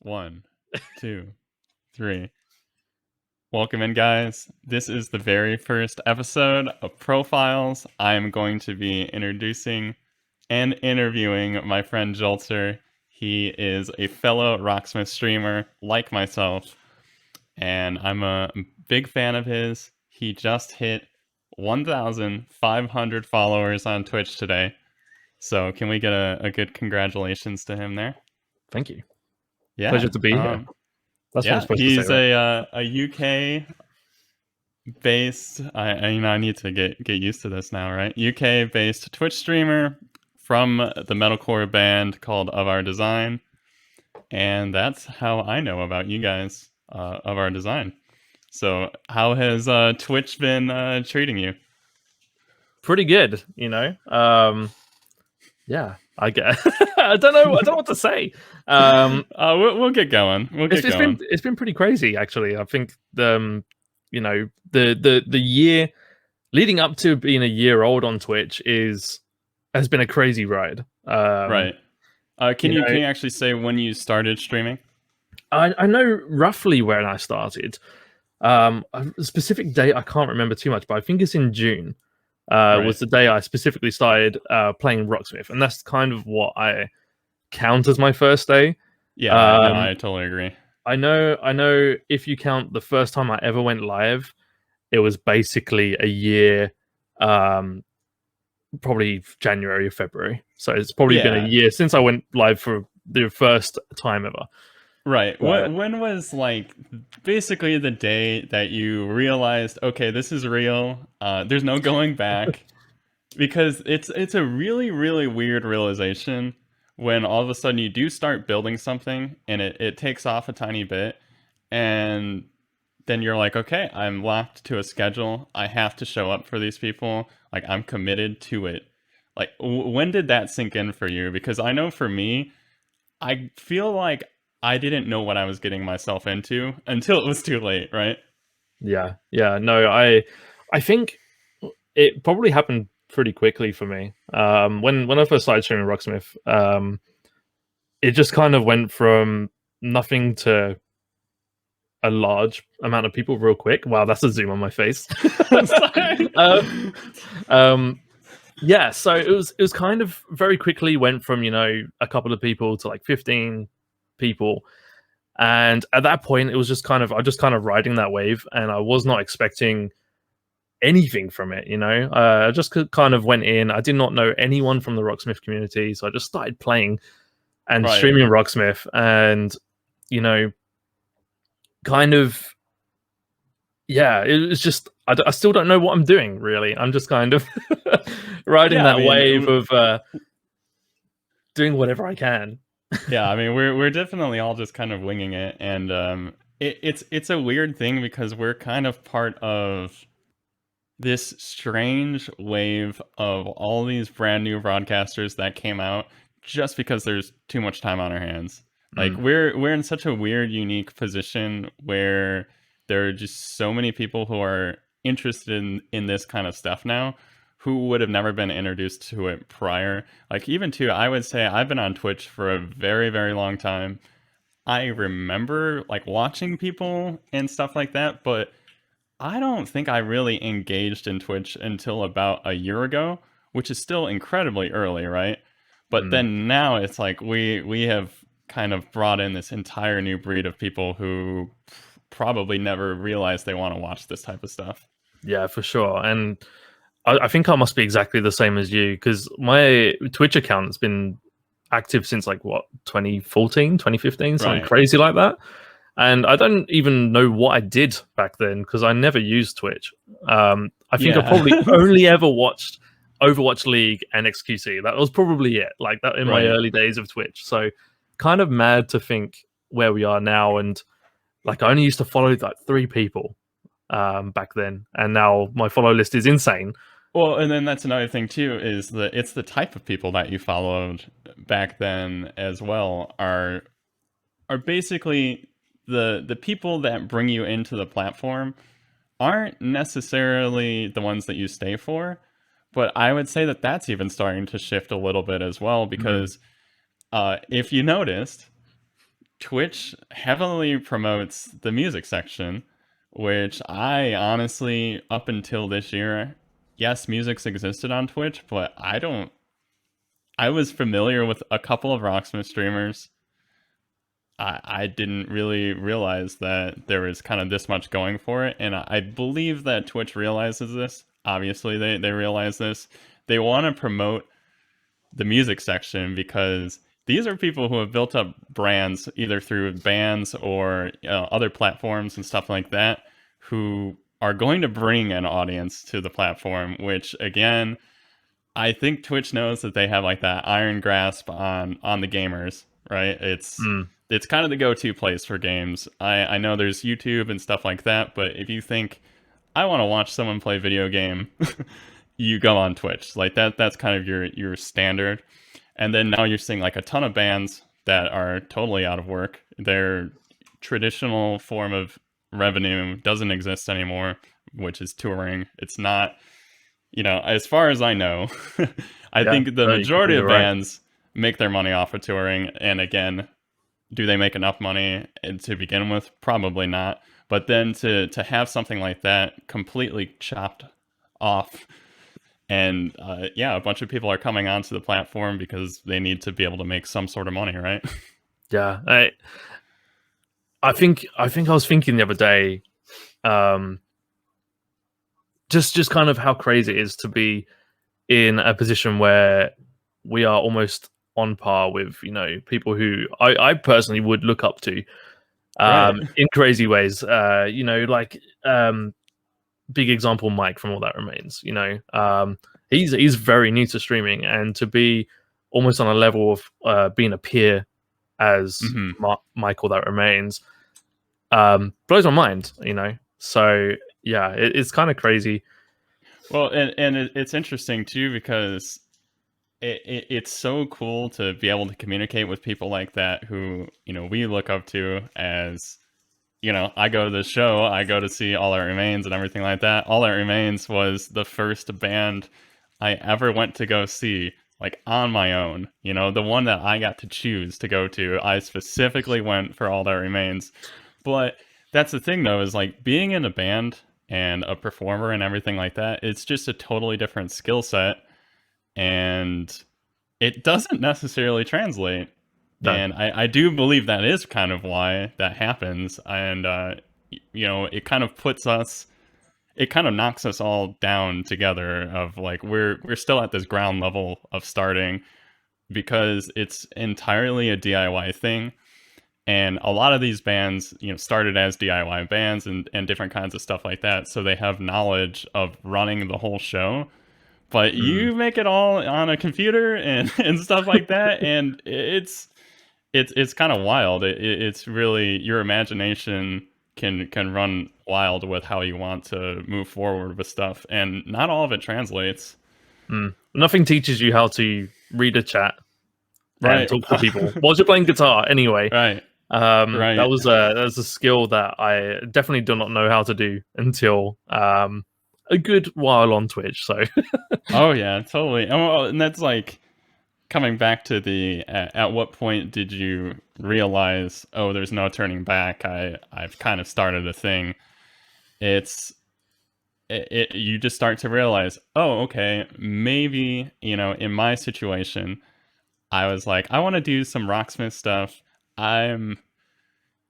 One, two, three. Welcome in, guys. This is the very first episode of Profiles. I'm going to be introducing and interviewing my friend Jolttz0r. He is a fellow Rocksmith streamer like myself, and I'm a big fan of his. He just hit 1,500 followers on Twitch today. So can we get a good congratulations to him there? Thank you. Yeah. Pleasure to be here. That's what I'm supposed he's to say, right? a UK based. I need to get used to this now, right? UK based Twitch streamer from the metalcore band called Of Our Design, and that's how I know about you guys, Of Our Design. So, how has Twitch been treating you? Pretty good, you know. Yeah, I get. I don't know what to say. We'll get going. It's been pretty crazy, actually. I think the year leading up to being a year old on Twitch has been a crazy ride. Right. Can you actually say when you started streaming? I know roughly when I started. A specific date I can't remember too much, but I think it's in June. Was the day I specifically started playing Rocksmith, and that's kind of what I count as my first day. Yeah, no, I totally agree. I know. If you count the first time I ever went live, it was basically a year, probably January or February. So it's probably been a year since I went live for the first time ever. Right. When was like basically the day that you realized, okay, this is real. There's no going back, because it's a really, really weird realization when all of a sudden you do start building something and it takes off a tiny bit, and then you're like, okay, I'm locked to a schedule. I have to show up for these people. Like, I'm committed to it. Like, when did that sink in for you? Because I know for me, I feel like I didn't know what I was getting myself into until it was too late, right? Yeah. No, I think it probably happened pretty quickly for me. When I first started streaming Rocksmith, it just kind of went from nothing to a large amount of people real quick. Wow, that's a zoom on my face. Yeah, so it was kind of very quickly went from, a couple of people to like 15 people, and at that point it was just kind of riding that wave, and I was not expecting anything from it. I just kind of went in. I did not know anyone from the Rocksmith community, so I just started playing and streaming Rocksmith, and kind of, yeah, it was just, I still don't know what I'm doing, really. I'm just kind of riding that wave of doing whatever I can. Yeah, I mean, we're definitely all just kind of winging it, and it's a weird thing because we're kind of part of this strange wave of all these brand new broadcasters that came out just because there's too much time on our hands. Like, we're in such a weird, unique position where there are just so many people who are interested in this kind of stuff now, who would have never been introduced to it prior. Like, even too, I would say I've been on Twitch for a very, very long time. I remember like watching people and stuff like that, but I don't think I really engaged in Twitch until about a year ago, which is still incredibly early, right? But then now it's like we have kind of brought in this entire new breed of people who probably never realized they want to watch this type of stuff. Yeah, for sure. And I think I must be exactly the same as you, because my Twitch account has been active since like 2014, 2015, something crazy like that. And I don't even know what I did back then, because I never used Twitch. I think I probably only ever watched Overwatch League and XQC. That was probably it, like that in my early days of Twitch. So kind of mad to think where we are now. And like, I only used to follow like 3 people back then, and now my follow list is insane. Well, and then that's another thing too, is that it's the type of people that you followed back then as well are basically the people that bring you into the platform aren't necessarily the ones that you stay for. But I would say that that's even starting to shift a little bit as well, because if you noticed, Twitch heavily promotes the music section, which I honestly, up until this year, yes, music's existed on Twitch, but I was familiar with a couple of Rocksmith streamers. I didn't really realize that there was kind of this much going for it, and I believe that Twitch realizes this. Obviously, they realize this. They want to promote the music section because these are people who have built up brands either through bands or other platforms and stuff like that, who are going to bring an audience to the platform, which again, I think Twitch knows that they have like that iron grasp on the gamers, right? It's kind of the go-to place for games. I know there's YouTube and stuff like that, but if you think I want to watch someone play video game, you go on Twitch. Like that's kind of your standard. And then now you're seeing like a ton of bands that are totally out of work. Their traditional form of revenue doesn't exist anymore, which is touring. It's not, as far as I know, I think the majority of bands make their money off of touring. And again, do they make enough money to begin with? Probably not. But then to have something like that completely chopped off, and a bunch of people are coming onto the platform because they need to be able to make some sort of money, right? Yeah, I think I was thinking the other day, just kind of how crazy it is to be in a position where we are almost on par with people who I personally would look up to in crazy ways. Big example, Mike from All That Remains. He's very new to streaming, and to be almost on a level of being a peer as Mike All That Remains blows my mind. So yeah, it's kind of crazy. Well, and it's interesting too because it's so cool to be able to communicate with people like that who we look up to as. I go to the show, I go to see All That Remains and everything like that. All That Remains was the first band I ever went to go see, like on my own. The one that I got to choose to go to. I specifically went for All That Remains. But that's the thing though, is like being in a band and a performer and everything like that, it's just a totally different skill set. And it doesn't necessarily translate. No. And I do believe that is kind of why that happens. And, it kind of it kind of knocks us all down together of like, we're still at this ground level of starting because it's entirely a DIY thing. And a lot of these bands, started as DIY bands and different kinds of stuff like that. So they have knowledge of running the whole show. But you make it all on a computer and stuff like that. And it's kind of wild. It's really, your imagination can run wild with how you want to move forward with stuff, and not all of it translates. Nothing teaches you how to read a chat, right? And talk to people whilst you're playing guitar. Anyway, right. That was a skill that I definitely do not know how to do until a good while on Twitch. So, oh yeah, totally. And that's like. Coming back to at what point did you realize, oh, there's no turning back? I've kind of started a thing. You just start to realize, oh, okay, maybe, in my situation, I was like, I want to do some Rocksmith stuff. I'm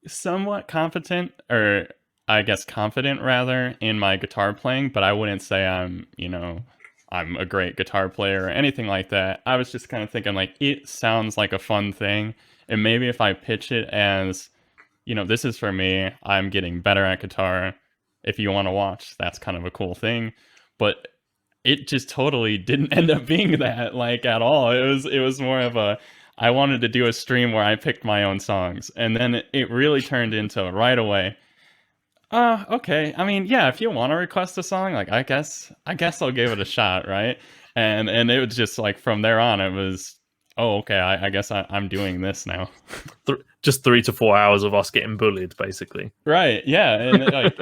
somewhat competent, or I guess confident rather, in my guitar playing, but I wouldn't say I'm a great guitar player or anything like that. I was just kind of thinking like, it sounds like a fun thing. And maybe if I pitch it as, this is for me, I'm getting better at guitar. If you want to watch, that's kind of a cool thing. But it just totally didn't end up being that like at all. It was more of I wanted to do a stream where I picked my own songs. And then it really turned into right away. Okay. I mean, yeah, if you want to request a song, like I guess I'll give it a shot, right? And it was just like from there on, it was, oh, okay, I guess I'm doing this now. Just 3 to 4 hours of us getting bullied, basically. Right. Yeah. And like,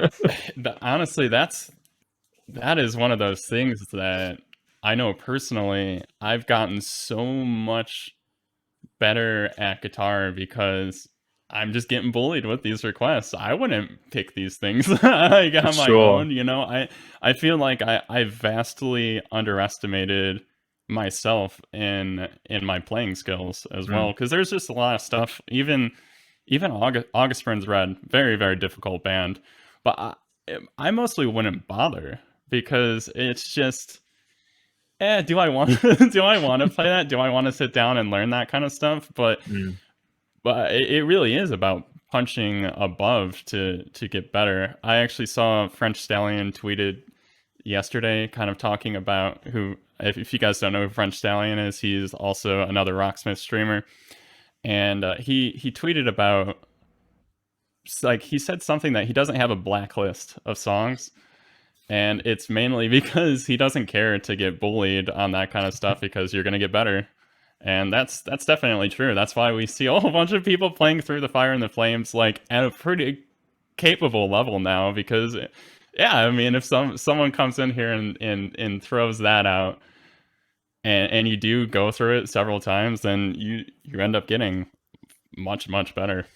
honestly, that is one of those things that I know personally, I've gotten so much better at guitar because I'm just getting bullied with these requests. I wouldn't pick these things like For on my sure. own, you know. I feel like I vastly underestimated myself in my playing skills as well, Mm, because there's just a lot of stuff. Even August Burns Red, very very difficult band, but I mostly wouldn't bother because it's just. Do I want do I want to play that? Do I want to sit down and learn that kind of stuff? mm. But it really is about punching above to get better. I actually saw French Stallion tweeted yesterday, kind of talking about who. If you guys don't know who French Stallion is, he's also another Rocksmith streamer, and he tweeted about, like, he said something that he doesn't have a blacklist of songs, and it's mainly because he doesn't care to get bullied on that kind of stuff because you're gonna get better. And that's definitely true. That's why we see a whole bunch of people playing Through the Fire and the Flames like at a pretty capable level now. Because, yeah, I mean, if someone comes in here and throws that out, and you do go through it several times, then you end up getting much better.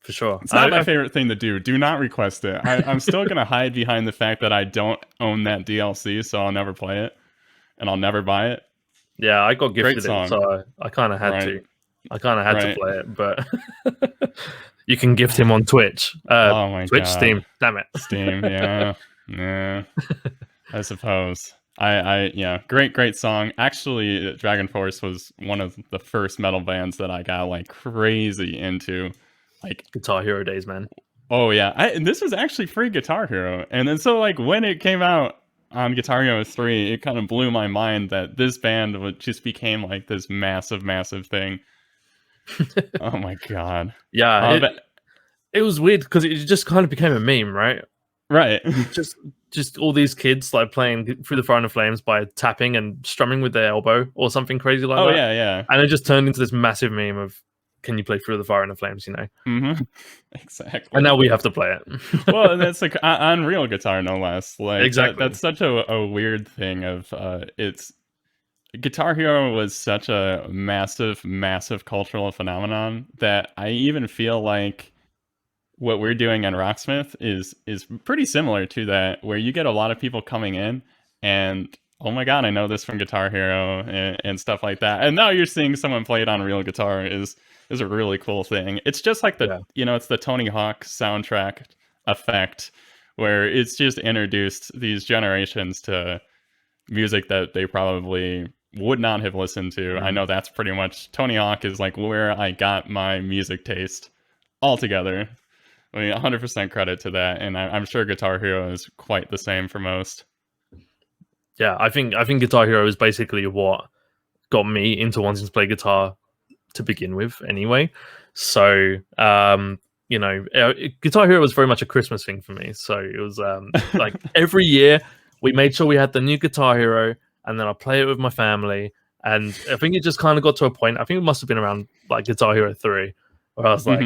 For sure. It's not my favorite thing to do. Do not request it. I'm still gonna hide behind the fact that I don't own that DLC, so I'll never play it and I'll never buy it. Yeah, I got gifted it, song. so I kind of had Right. to. I kind of had Right. to play it, but you can gift him on Twitch. Oh my Twitch, God. Steam. Damn it. Steam, yeah. Yeah. I suppose. Yeah, great song. Actually, Dragon Force was one of the first metal bands that I got like crazy into. Like, Guitar Hero days, man. oh yeah. And this was actually free Guitar Hero. And then so like when it came out on Guitar Hero 3, it kind of blew my mind that this band just became like this massive thing. Oh my God. Yeah, it was weird because it just kind of became a meme, right? Right. just all these kids like playing Through the Fire and the Flames by tapping and strumming with their elbow or something crazy like that. Oh yeah. And it just turned into this massive meme of, can you play Through the Fire and the Flames, you know? Mm-hmm. Exactly. And now we have to play it. Well, and that's like on real guitar, no less. Like, exactly. That's such a weird thing of it's Guitar Hero was such a massive cultural phenomenon that I even feel like what we're doing on Rocksmith is pretty similar to that, where you get a lot of people coming in and, oh my God, I know this from Guitar Hero and stuff like that. And now you're seeing someone play it on real guitar is a really cool thing. It's just like it's the Tony Hawk soundtrack effect, where it's just introduced these generations to music that they probably would not have listened to. I know that's pretty much, Tony Hawk is like where I got my music taste altogether. I mean, 100% credit to that, and I'm sure Guitar Hero is quite the same for most. Yeah, I think Guitar Hero is basically what got me into wanting to play guitar to begin with, anyway. So, Guitar Hero was very much a Christmas thing for me. So it was like every year we made sure we had the new Guitar Hero, and then I play it with my family. And I think it just kind of got to a point. I think it must have been around like Guitar Hero 3, where I was like,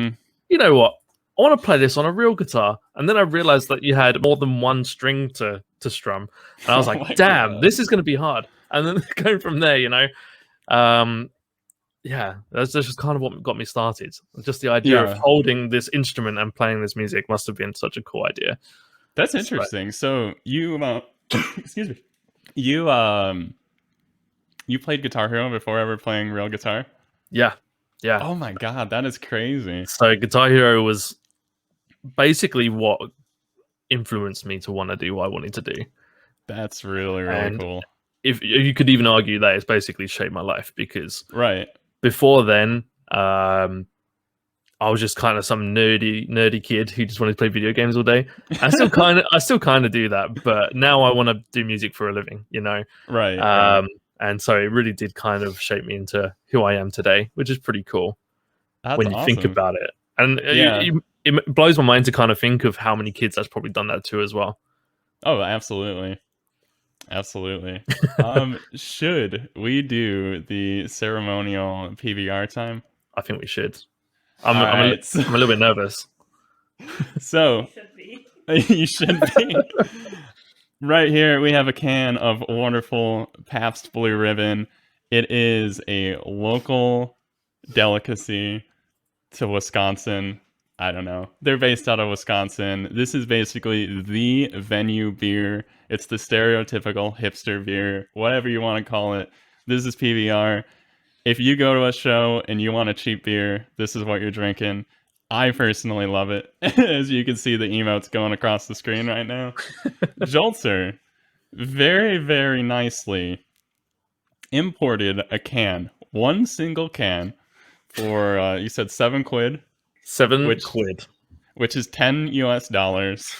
you know what? I want to play this on a real guitar. And then I realized that you had more than one string to strum. And I was like, damn, this is going to be hard. And then going from there, yeah, that's just kind of what got me started. Just the idea of holding this instrument and playing this music must have been such a cool idea. That's interesting. So you, excuse me, you played Guitar Hero before ever playing real guitar? Yeah. Oh my God, that is crazy. So Guitar Hero was basically what influenced me to want to do what I wanted to do. That's really cool. If you could even argue that it's basically shaped my life, because before then I was just kind of some nerdy kid who just wanted to play video games all day. I still kind of do that, but now I want to do music for a living, Right. And so it really did kind of shape me into who I am today, which is pretty cool. That's when you think about it. And it blows my mind to kind of think of how many kids that's probably done that to as well. Oh, absolutely. Should we do the ceremonial PBR time? I think we should. I'm a little bit nervous. So you should be. Right here we have a can of wonderful Pabst Blue Ribbon. It is a local delicacy to Wisconsin. I don't know. They're based out of Wisconsin. This is basically the venue beer. It's the stereotypical hipster beer, whatever you want to call it. This is PBR. If you go to a show and you want a cheap beer, this is what you're drinking. I personally love it. As you can see the emotes going across the screen right now. Jolttz0r very, very nicely imported a can, one single can, for you said £7, 7 quid, which is $10.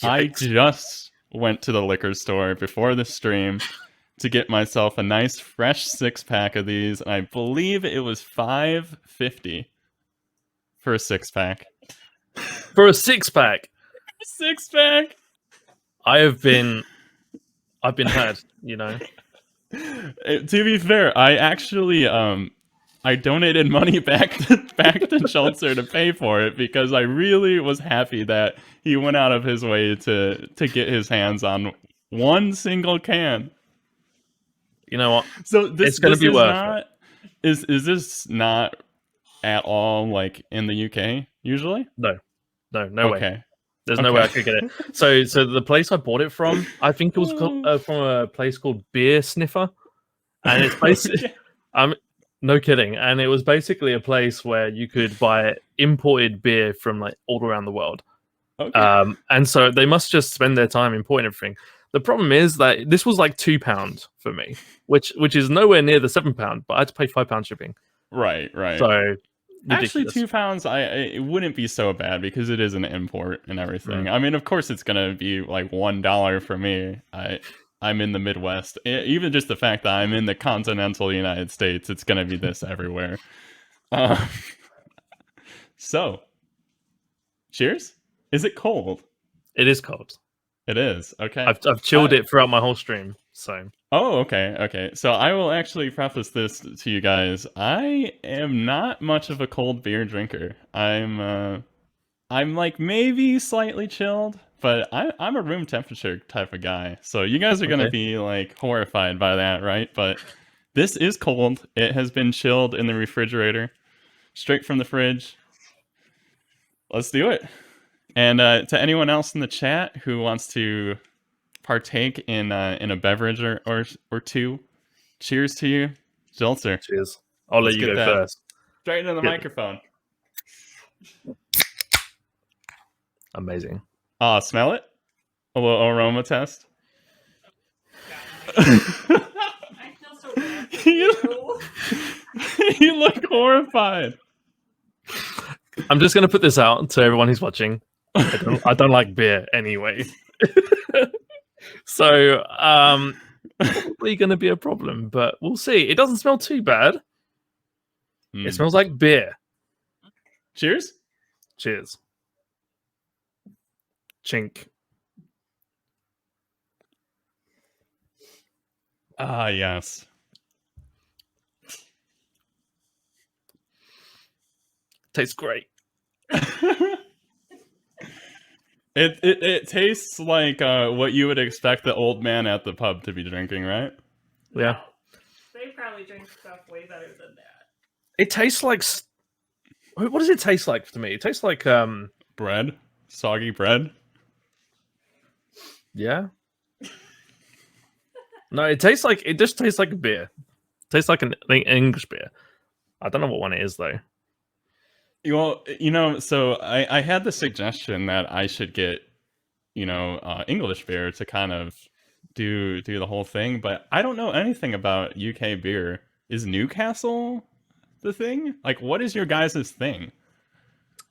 I just went to the liquor store before the stream to get myself a nice fresh 6-pack of these, and I believe it was $5.50 for a 6-pack. For a 6-pack. 6-pack. I've been had, you know. To be fair, I actually I donated money back to Jolttz0r to pay for it because I really was happy that he went out of his way to get his hands on one single can. You know what? So it's going to be worth it. Is this not at all like in the UK usually? No way. There's no way I could get it. So the place I bought it from, I think it was from a place called Beer Sniffer, and it's basically, no kidding, and it was basically a place where you could buy imported beer from like all around the world. Okay. And so they must just spend their time importing everything. The problem is that this was like £2 for me, which is nowhere near the £7, but I had to pay £5 shipping. Right. So. Ridiculous. Actually, £2, it wouldn't be so bad because it is an import and everything. I mean, of course, it's gonna be like $1 for me. I'm in the Midwest. Even just the fact that I'm in the continental United States, it's gonna be this everywhere. So, cheers. Is it cold? It is cold. It is. Okay. I've chilled it throughout my whole stream. So. Oh, okay. So I will actually preface this to you guys. I am not much of a cold beer drinker. I'm like maybe slightly chilled, but I'm a room temperature type of guy. So you guys are gonna be like horrified by that, right? But this is cold. It has been chilled in the refrigerator, straight from the fridge. Let's do it. And to anyone else in the chat who wants to partake in a beverage or two, cheers to you, Jolttz0r. Cheers. I'll let you go first. Straight into the microphone. Amazing. Smell it? A little aroma test. I feel so bad for you. You look horrified. I'm just gonna put this out to everyone who's watching. I don't like beer anyway. So probably gonna be a problem, but we'll see. It doesn't smell too bad. It smells like beer. Cheers. Cheers. Chink. Ah, yes. Tastes great. It tastes like what you would expect the old man at the pub to be drinking, right? Yeah. They probably drink stuff way better than that. It tastes like... What does it taste like to me? It tastes like... bread? Soggy bread? Yeah. No, it tastes like... It just tastes like a beer. It tastes like an English beer. I don't know what one it is, though. Well, so I had the suggestion that I should get, English beer to kind of do the whole thing, but I don't know anything about UK beer. Is Newcastle the thing? Like, what is your guys' thing?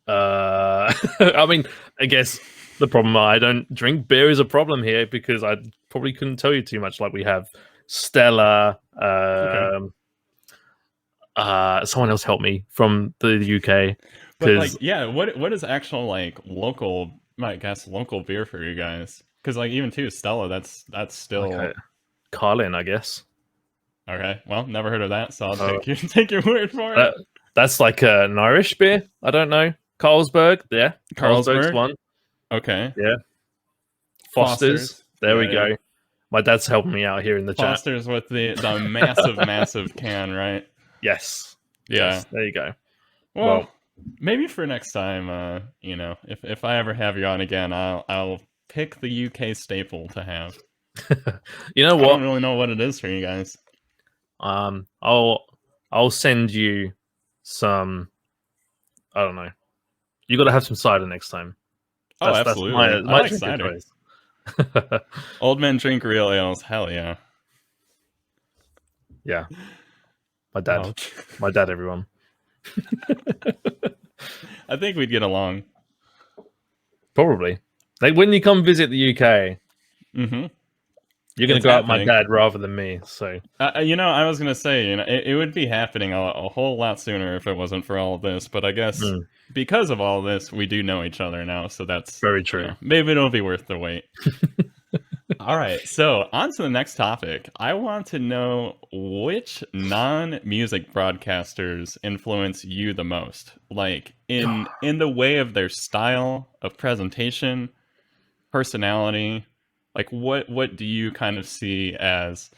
I mean, I guess the problem I don't drink beer is a problem here because I probably couldn't tell you too much. Like we have Stella. Someone else help me from the UK. But what is actual like local? I guess local beer for you guys? Because like even too Stella, that's still like Carlin, I guess. Okay, well, never heard of that, so I'll take your word for it. That's like an Irish beer. I don't know. Carlsberg, yeah. Carlsberg's one. Okay. Yeah. Foster's. There we go. My dad's helping me out here in the chat. Foster's with the massive can, right? Yes. Yeah. Yes, there you go. Well, Maybe for next time, you know, if I ever have you on again, I'll pick the UK staple to have. You know I what? don't really know what it is for you guys. I'll send you some. I don't know. You got to have some cider next time. Oh, That's absolutely. I my like drink of cider. choice. Old men drink real ales. Hell yeah. Yeah, my dad. Oh. My dad. Everyone. I think we'd get along. Probably. Like when you come visit the UK, Mm-hmm. you're gonna It's go out my happening. dad rather than me. So you know, I was gonna say, you know, it would be happening a whole lot sooner if it wasn't for all of this. But I guess because of all this, we do know each other now, so that's very true. You know, maybe it'll be worth the wait. All right, so on to the next topic. I want to know which non-music broadcasters influence you the most, like in the way of their style of presentation, personality. Like, what do you kind of see as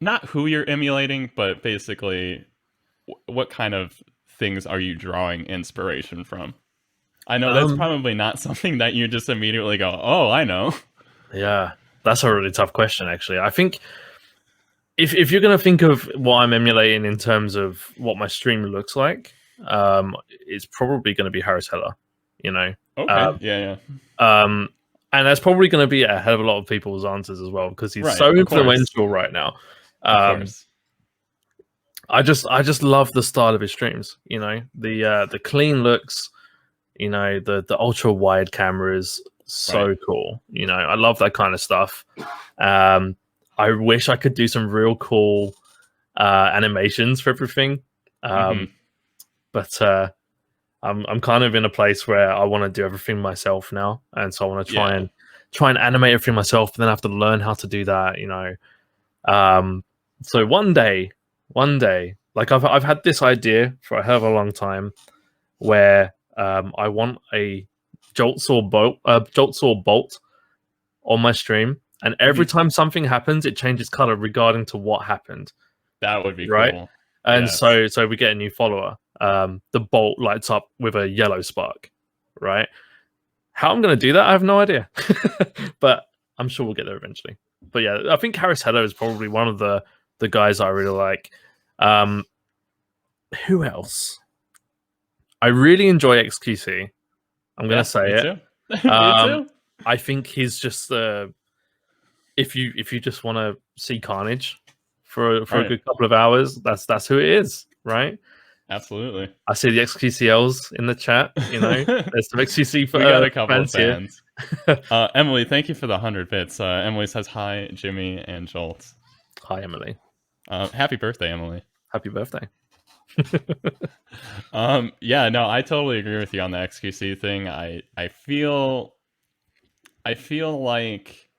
not who you're emulating, but basically what kind of things are you drawing inspiration from? I know that's probably not something that you just immediately go, oh, I know. Yeah, that's a really tough question, actually. I think if you're going to think of what I'm emulating in terms of what my stream looks like, it's probably going to be Harris Heller, you know? Okay, yeah. And that's probably going to be a hell of a lot of people's answers as well, because he's so influential right now. Of course. I just love the style of his streams, you know? The clean looks, you know, the ultra wide cameras, so cool. You know, I love that kind of stuff. I wish I could do some real cool animations for everything. But I'm kind of in a place where I want to do everything myself now, and so I want to try and animate everything myself, but then I have to learn how to do that, you know. So one day, like I've had this idea for a hell of a long time, where I want a Jolttz0r bolt on my stream, and every time something happens, it changes color regarding to what happened. That would be right. Cool. And so we get a new follower. The bolt lights up with a yellow spark, right? How I'm going to do that, I have no idea, but I'm sure we'll get there eventually. But yeah, I think Harris Heller is probably one of the guys I really like. Who else? I really enjoy XQC. I'm going to say it. Me too. I think he's just if you just want to see carnage for a good couple of hours, that's who it is, right? Absolutely. I see the XQCLs in the chat. You know, there's some XQC for we got a couple of fans. Emily, thank you for the 100 bits. Emily says hi, Jimmy and Jolttz. Hi, Emily. Happy birthday, Emily. Happy birthday. Yeah, no, I totally agree with you on the XQC thing. I feel like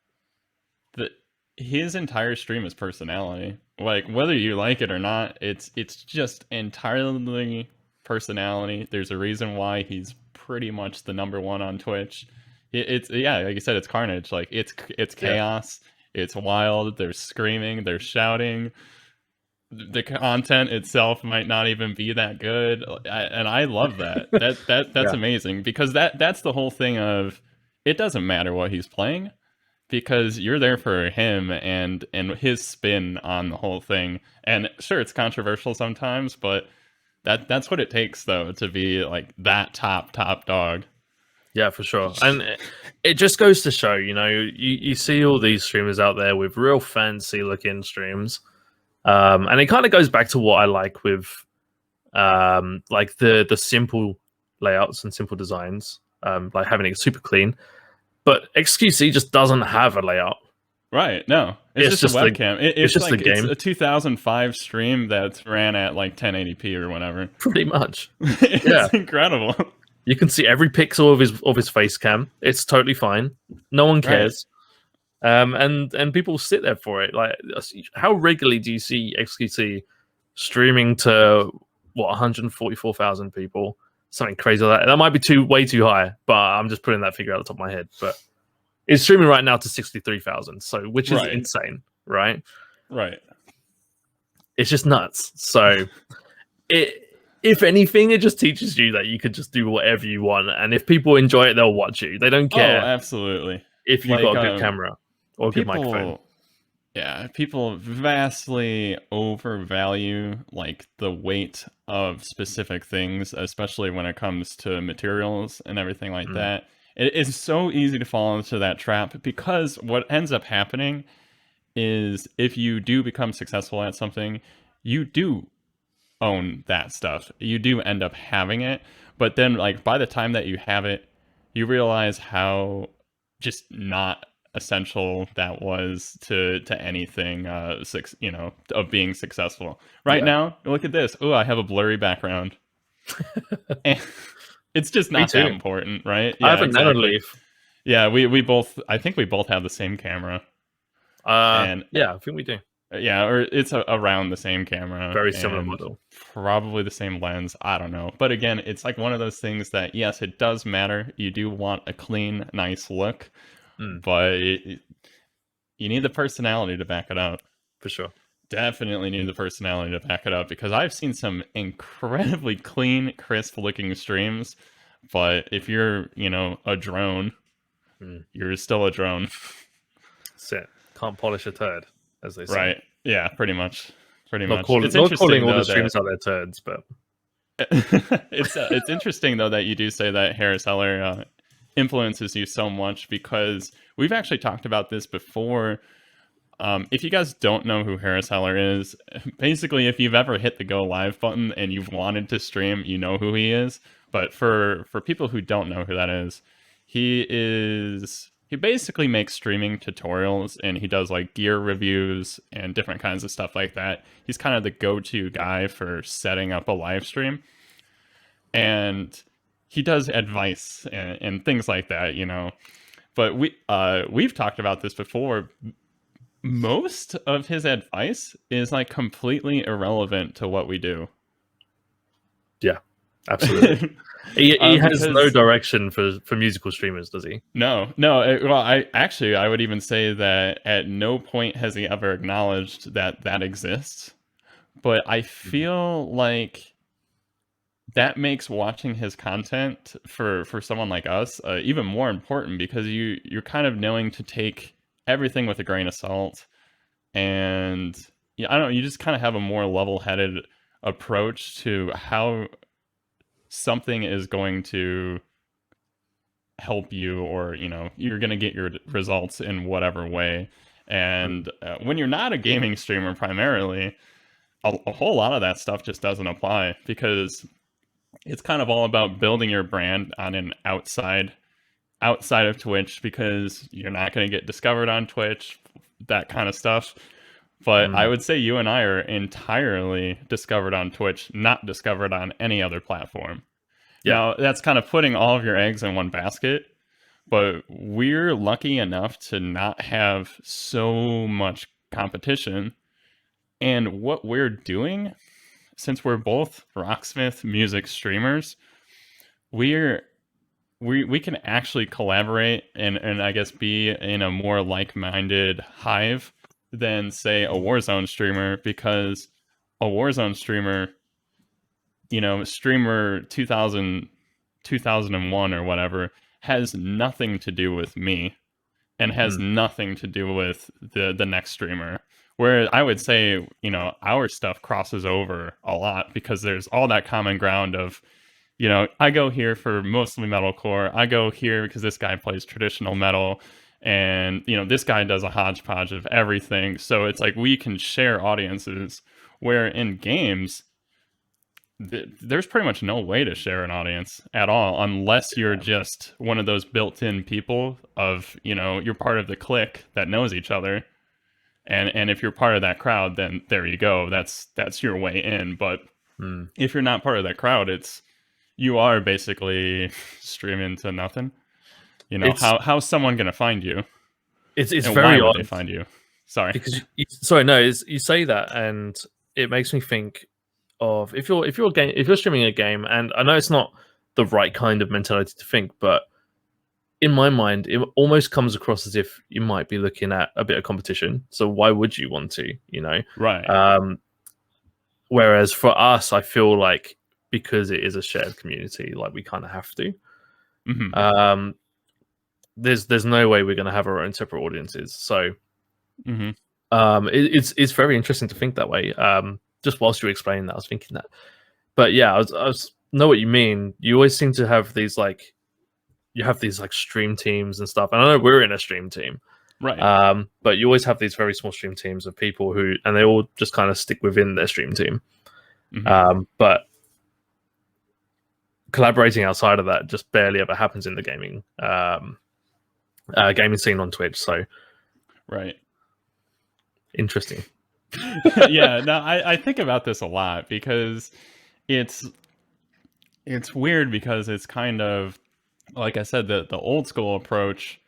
his entire stream is personality. Like, whether you like it or not, it's just entirely personality. There's a reason why he's pretty much the #1 on Twitch. It's yeah, like you said, it's carnage. Like it's chaos. It's wild. There's screaming. There's shouting. The content itself might not even be that good, and I love that. That's amazing, because that's the whole thing of it doesn't matter what he's playing, because you're there for him and his spin on the whole thing. And sure, it's controversial sometimes, but that's what it takes, though, to be like that top dog. Yeah, for sure. And it just goes to show, you know, you see all these streamers out there with real fancy looking streams. And it kind of goes back to what I like with like the simple layouts and simple designs, like having it super clean. But XQC just doesn't have a layout. Right, no. It's just a webcam. It's just like, the game. It's a 2005 stream that's ran at like 1080p or whatever. Pretty much. It's incredible. You can see every pixel of his face cam. It's totally fine. No one cares. Right. And people sit there for it. Like, how regularly do you see XQC streaming to 144,000 people? Something crazy like that. That might be way too high, but I'm just putting that figure out the top of my head. But it's streaming right now to 63,000, so which is insane, right? Right. It's just nuts. So if anything, it just teaches you that you could just do whatever you want, and if people enjoy it, they'll watch you. They don't care. Oh, absolutely. If you've got a good camera or a good microphone. Yeah, people vastly overvalue like the weight of specific things, especially when it comes to materials and everything like that. It is so easy to fall into that trap because what ends up happening is if you do become successful at something, you do own that stuff. You do end up having it, but then like by the time that you have it, you realize how just not essential that was to anything of being successful. Right now, look at this. Oh, I have a blurry background. And it's just not that important, right? Yeah, I have a Nanoleaf. Yeah, I think we both have the same camera. And yeah, I think we do. Yeah, or it's around the same camera. Very similar model. Probably the same lens. I don't know. But again, it's like one of those things that, yes, it does matter. You do want a clean, nice look. But you need the personality to back it up. For sure. Definitely need the personality to back it up, because I've seen some incredibly clean, crisp looking streams. But if you're, a drone, you're still a drone. That's it. Can't polish a turd, as they say. Right. Yeah, pretty much. Not calling all the streams out there turds, but it's interesting though that you do say that Harris Heller influences you so much, because we've actually talked about this before. If you guys don't know who Harris Heller is, basically if you've ever hit the go live button and you've wanted to stream, you know who he is. But for people who don't know who that is, he basically makes streaming tutorials, and he does like gear reviews and different kinds of stuff like that. He's kind of the go-to guy for setting up a live stream. And he does advice and things like that, But we've talked about this before. Most of his advice is like completely irrelevant to what we do. Yeah, absolutely. he has no direction for musical streamers, does he? No. Well, I would even say that at no point has he ever acknowledged that exists. But I feel like that makes watching his content for someone like us even more important, because you're kind of knowing to take everything with a grain of salt, and I don't know, you just kind of have a more level-headed approach to how something is going to help you, or you're going to get your results in whatever way. And when you're not a gaming streamer primarily, a whole lot of that stuff just doesn't apply, because it's kind of all about building your brand on an outside of Twitch, because you're not going to get discovered on Twitch, that kind of stuff. But I would say you and I are entirely discovered on Twitch, not discovered on any other platform. Yeah. Now, that's kind of putting all of your eggs in one basket, but we're lucky enough to not have so much competition. And what we're doing, since we're both Rocksmith music streamers, we can actually collaborate and I guess be in a more like-minded hive than, say, a Warzone streamer, because a Warzone streamer, streamer 2001 or whatever, has nothing to do with me and has nothing to do with the next streamer. Where I would say, our stuff crosses over a lot, because there's all that common ground of, I go here for mostly metalcore. I go here because this guy plays traditional metal, and, this guy does a hodgepodge of everything. So it's like we can share audiences, where in games, there's pretty much no way to share an audience at all, unless you're just one of those built-in people of, you're part of the clique that knows each other. And if you're part of that crowd, then there you go. That's your way in. But if you're not part of that crowd, you are basically streaming to nothing. How's someone gonna find you? It's and very why would odd. They find you? Sorry. Because you say that, and it makes me think of if you're streaming a game, and I know it's not the right kind of mentality to think, but in my mind, it almost comes across as if you might be looking at a bit of competition. So why would you want to? Right. Whereas for us, I feel like because it is a shared community. Like we kind of have to. Mm-hmm. There's no way we're going to have our own separate audiences. So Mm-hmm. it's very interesting to think that way. Just whilst you were explaining that, I was thinking that. But yeah, I was know what you mean. You always seem to have these like stream teams and stuff. And I know we're in a stream team. Right. But you always have these very small stream teams of people who, and they all just kind of stick within their stream team. Mm-hmm. But collaborating outside of that just barely ever happens in the gaming scene on Twitch. So, right. Interesting. Yeah, no, I think about this a lot because it's weird because it's kind of like I said, the old school approach,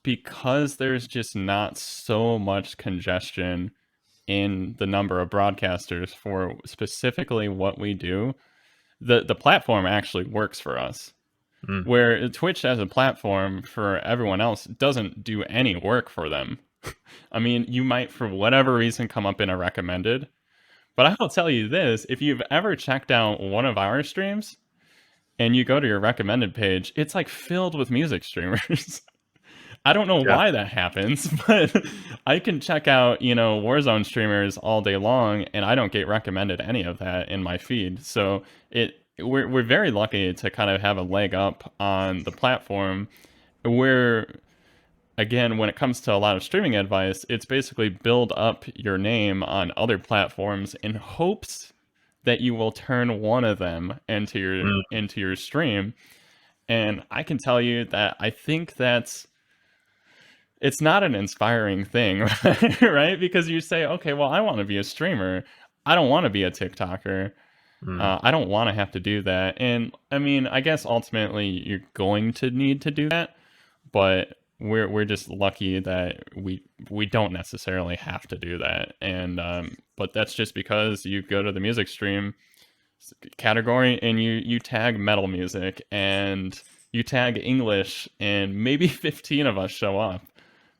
because there's just not so much congestion in the number of broadcasters for specifically what we do. The platform actually works for us. Where Twitch as a platform for everyone else doesn't do any work for them. I mean, you might, for whatever reason, come up in a recommended. But I will tell you this, if you've ever checked out one of our streams and you go to your recommended page, it's like filled with music streamers. I don't know why that happens, but I can check out, Warzone streamers all day long and I don't get recommended any of that in my feed. So we're very lucky to kind of have a leg up on the platform where, again, when it comes to a lot of streaming advice, it's basically build up your name on other platforms in hopes that you will turn one of them into your stream. And I can tell you that I think it's not an inspiring thing, right? Because you say, okay, well, I want to be a streamer. I don't want to be a TikToker. I don't want to have to do that. And I mean, I guess ultimately you're going to need to do that, but we're just lucky that we don't necessarily have to do that. And but that's just because you go to the music stream category and you tag metal music and you tag English and maybe 15 of us show up.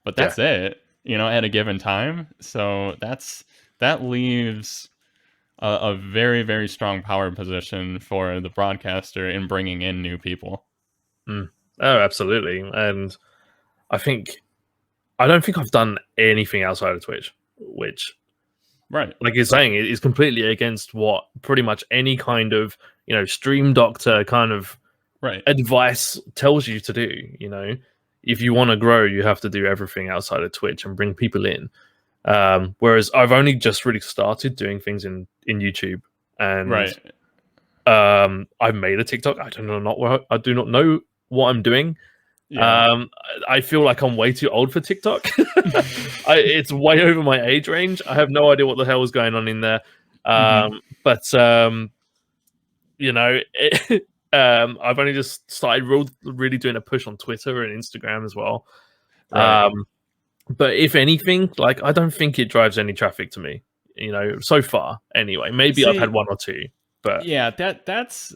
But that's it, at a given time. So that leaves a very, very strong power position for the broadcaster in bringing in new people. Oh, absolutely. And I don't think I've done anything outside of Twitch, which, right, like you're saying, it is completely against what pretty much any kind of, stream doctor kind of advice tells you to do. If you want to grow, you have to do everything outside of Twitch and bring people in. Whereas I've only just really started doing things in YouTube, and I've made a TikTok. I do not know what I'm doing. I feel like I'm way too old for TikTok. It's way over my age range. I have no idea what the hell is going on in there. But I've only just started really doing a push on Twitter and Instagram as well. But if anything, like, I don't think it drives any traffic to me, so far anyway. Maybe I've had one or two, but yeah, that's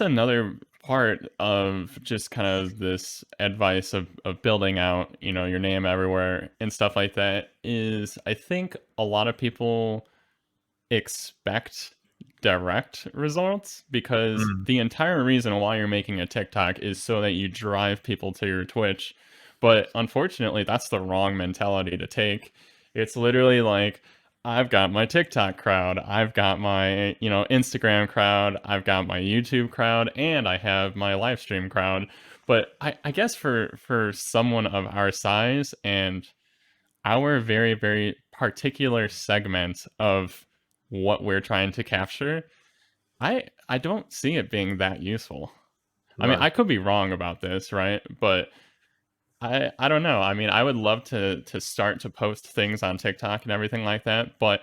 another part of just kind of this advice of building out, your name everywhere and stuff like that is, I think a lot of people expect direct results because the entire reason why you're making a TikTok is so that you drive people to your Twitch. But unfortunately, that's the wrong mentality to take. It's literally like, I've got my TikTok crowd, I've got my, Instagram crowd, I've got my YouTube crowd, and I have my live stream crowd. But I guess for someone of our size and our very, very particular segment of what we're trying to capture, I don't see it being that useful. I mean, I could be wrong about this, right? But I don't know. I mean, I would love to start to post things on TikTok and everything like that, but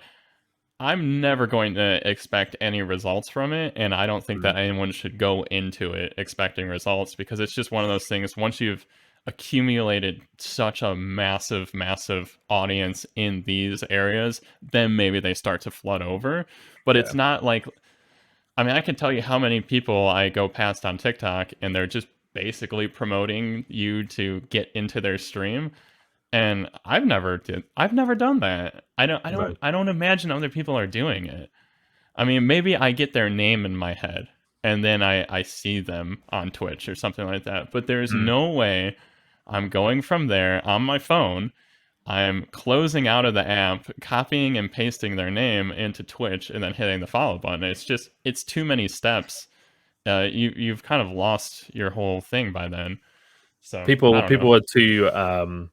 I'm never going to expect any results from it, and I don't think that anyone should go into it expecting results, because it's just one of those things, once you've accumulated such a massive audience in these areas, then maybe they start to flood over. But it's not like, I mean, I can tell you how many people I go past on TikTok and they're just basically promoting you to get into their stream, and I've never done that. I don't imagine other people are doing it. I mean, maybe I get their name in my head and then I see them on Twitch or something like that. But there's no way I'm going from there on my phone. I'm closing out of the app, copying and pasting their name into Twitch, and then hitting the follow button. It's too many steps. You've kind of lost your whole thing by then. So people are too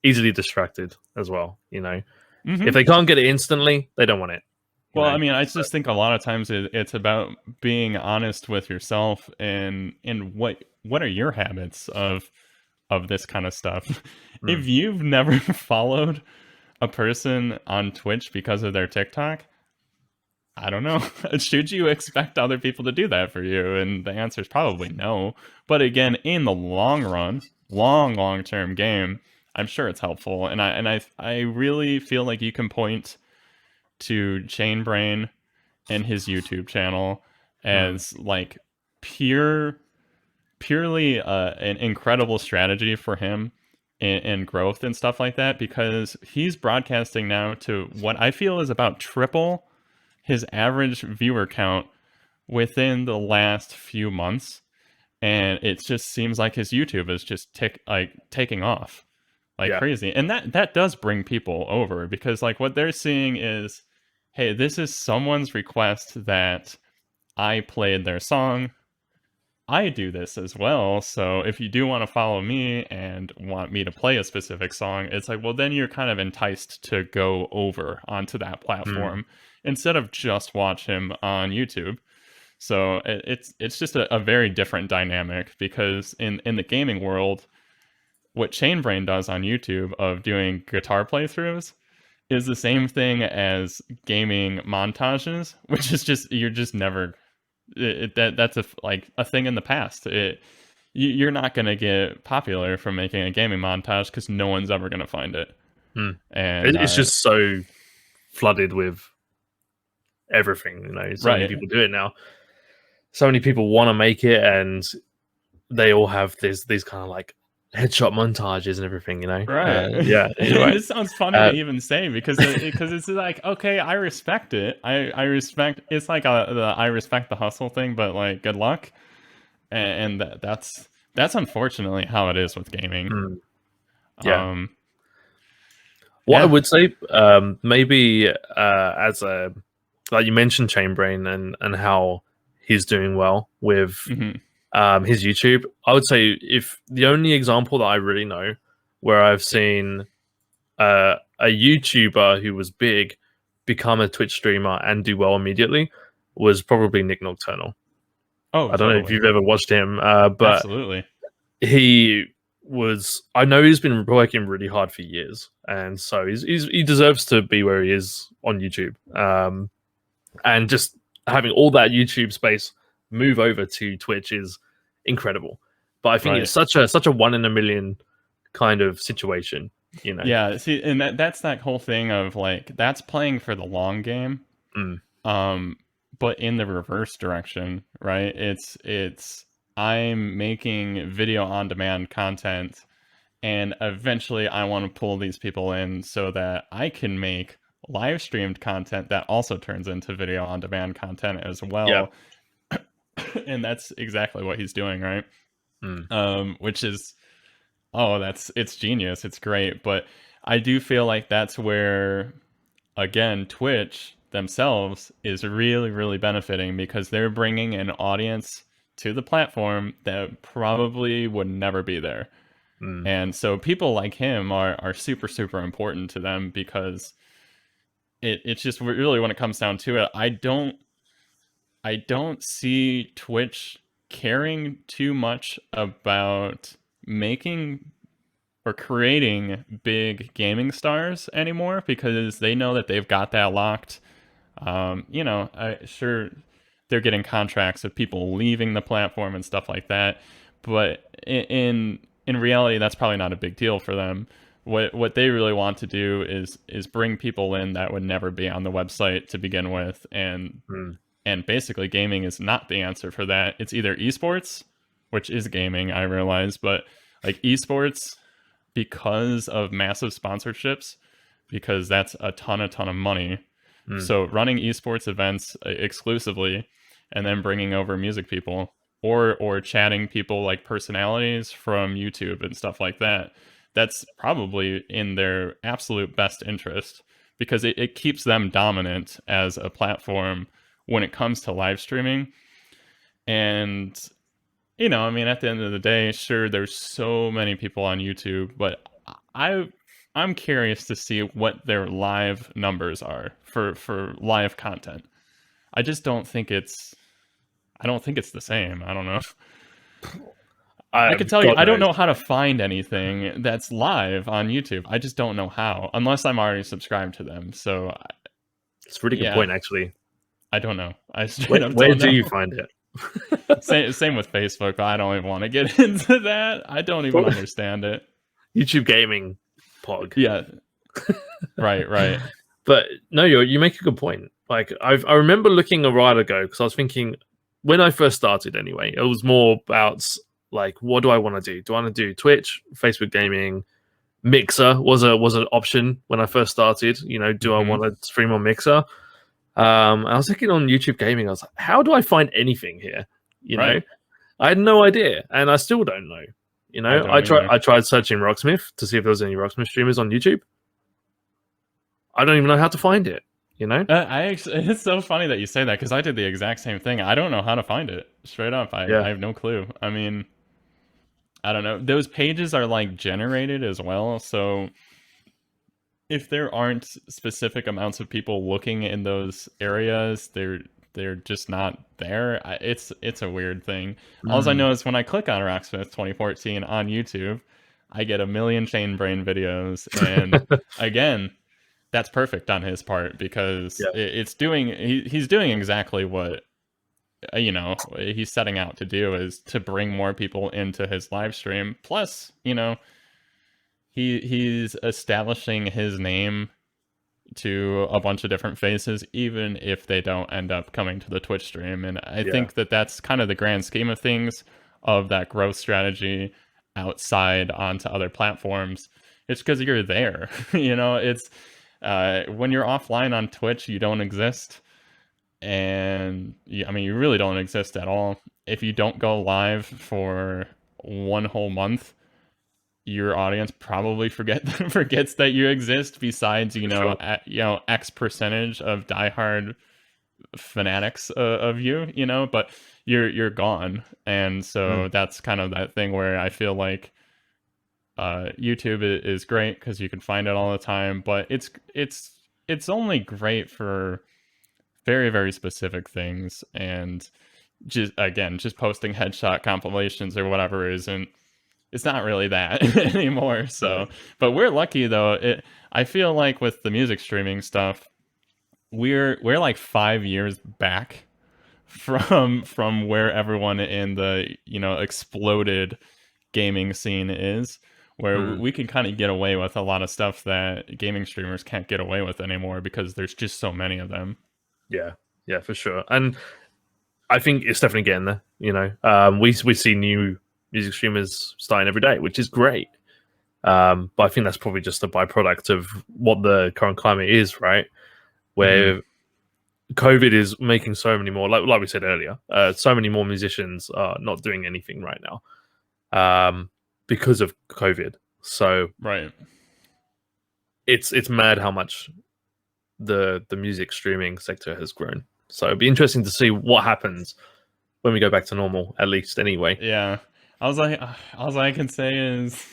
easily distracted as well. You know, if they can't get it instantly, they don't want it. Well, I mean, I just think a lot of times it's about being honest with yourself and what are your habits of this kind of stuff. If you've never followed a person on Twitch because of their TikTok, I don't know. Should you expect other people to do that for you? And the answer is probably no. But again, in the long run, long-term game, I'm sure it's helpful. And I really feel like you can point to Chainbrain and his YouTube channel as like purely an incredible strategy for him in growth and stuff like that, because he's broadcasting now to what I feel is about triple his average viewer count within the last few months, and it just seems like his YouTube is just taking off like crazy. And that does bring people over, because like what they're seeing is, hey, this is someone's request that I played their song. I do this as well, so if you do want to follow me and want me to play a specific song, it's like, well, then you're kind of enticed to go over onto that platform instead of just watch him on YouTube. So it's just a very different dynamic, because in the gaming world, what Chainbrain does on YouTube of doing guitar playthroughs is the same thing as gaming montages, which is just, you're just never... that's a thing in the past. You're not going to get popular from making a gaming montage because no one's ever going to find it. And it's just so flooded with everything, you know. So many people do it now. So many people want to make it, and they all have these kind of like headshot montages and everything, you know. Anyway. It sounds funny to even say, because it's like, okay, I respect it. I respect, it's like I respect the hustle thing, but like, good luck. And that's unfortunately how it is with gaming. What I would say, maybe as a, like you mentioned Chainbrain and how he's doing well with his YouTube, I would say, if the only example that I really know where I've seen a YouTuber who was big become a Twitch streamer and do well immediately was probably Nick Nocturnal. Oh, I don't know if you've ever watched him, but absolutely. I know he's been working really hard for years, and so he deserves to be where he is on YouTube. And just having all that YouTube space move over to Twitch is incredible. But I think it's such a 1 in a million kind of situation, you know. Yeah, see, and that's that whole thing of like, that's playing for the long game. But in the reverse direction, right? It's I'm making video on demand content, and eventually I want to pull these people in so that I can make live streamed content that also turns into video on demand content as well. And that's exactly what he's doing, right? Which is, it's genius. It's great. But I do feel like that's where, again, Twitch themselves is really, really benefiting, because they're bringing an audience to the platform that probably would never be there. And so people like him are super, super important to them, because it's just really, when it comes down to it, I don't see Twitch caring too much about making or creating big gaming stars anymore, because they know that they've got that locked. You know, sure, they're getting contracts of people leaving the platform and stuff like that, but in reality, that's probably not a big deal for them. What they really want to do is bring people in that would never be on the website to begin with, and basically gaming is not the answer for that. It's either esports, which is gaming, I realize, but like esports, because of massive sponsorships, because that's a ton of money. So running esports events exclusively, and then bringing over music people, or chatting people like personalities from YouTube and stuff like that. That's probably in their absolute best interest, because it keeps them dominant as a platform when it comes to live streaming. And, you know, I mean, at the end of the day, sure, there's so many people on YouTube, but I'm curious to see what their live numbers are for live content. I just don't think it's the same. I don't know. I could tell you, I don't know how to find anything that's live on YouTube. I just don't know how, unless I'm already subscribed to them. So it's a really good point, actually. I don't know. Where do you find it? Same with Facebook. I don't even want to get into that. I don't even understand it. YouTube gaming pog. Yeah. Right. But no, you make a good point. Like I remember looking a while ago, because I was thinking, when I first started anyway, it was more about like, what do I want to do? Do I want to do Twitch, Facebook gaming? Mixer was an option when I first started. You know, do I want to stream on Mixer? I was looking on YouTube gaming. I was like, how do I find anything here? You know, I had no idea, and I still don't know. You know, I tried searching Rocksmith to see if there was any Rocksmith streamers on YouTube. I don't even know how to find it. You know, it's so funny that you say that, because I did the exact same thing. I don't know how to find it. Straight up, I have no clue. I mean, I don't know. Those pages are like generated as well, so if there aren't specific amounts of people looking in those areas, they're just not there. It's a weird thing. All I know is when I click on Rocksmith 2014 on YouTube, I get a million Chain Brain videos, and again, that's perfect on his part, because he's doing exactly what he's setting out to do, is to bring more people into his live stream. Plus, he's establishing his name to a bunch of different faces, even if they don't end up coming to the Twitch stream. And I think that that's kind of the grand scheme of things, of that growth strategy outside onto other platforms. It's because you're there. It's when you're offline on Twitch, you don't exist. And you really don't exist at all. If you don't go live for one whole month, your audience probably forgets that you exist, besides X percentage of diehard fanatics of you, but you're gone. And so that's kind of that thing where I feel like YouTube is great because you can find it all the time, but it's only great for very, very specific things. And just posting headshot compilations or whatever it's not really that anymore. So, but we're lucky though. I feel like with the music streaming stuff, we're like 5 years back from where everyone in the exploded gaming scene is, where we can kind of get away with a lot of stuff that gaming streamers can't get away with anymore, because there's just so many of them. Yeah, for sure. And I think it's definitely getting there. We see new music streamers starting every day, which is great. But I think that's probably just a byproduct of what the current climate is, right? Where COVID is making so many more, like we said earlier, so many more musicians are not doing anything right now because of COVID. So it's mad how much the music streaming sector has grown. So it'd be interesting to see what happens when we go back to normal, at least anyway. Yeah. All I can say is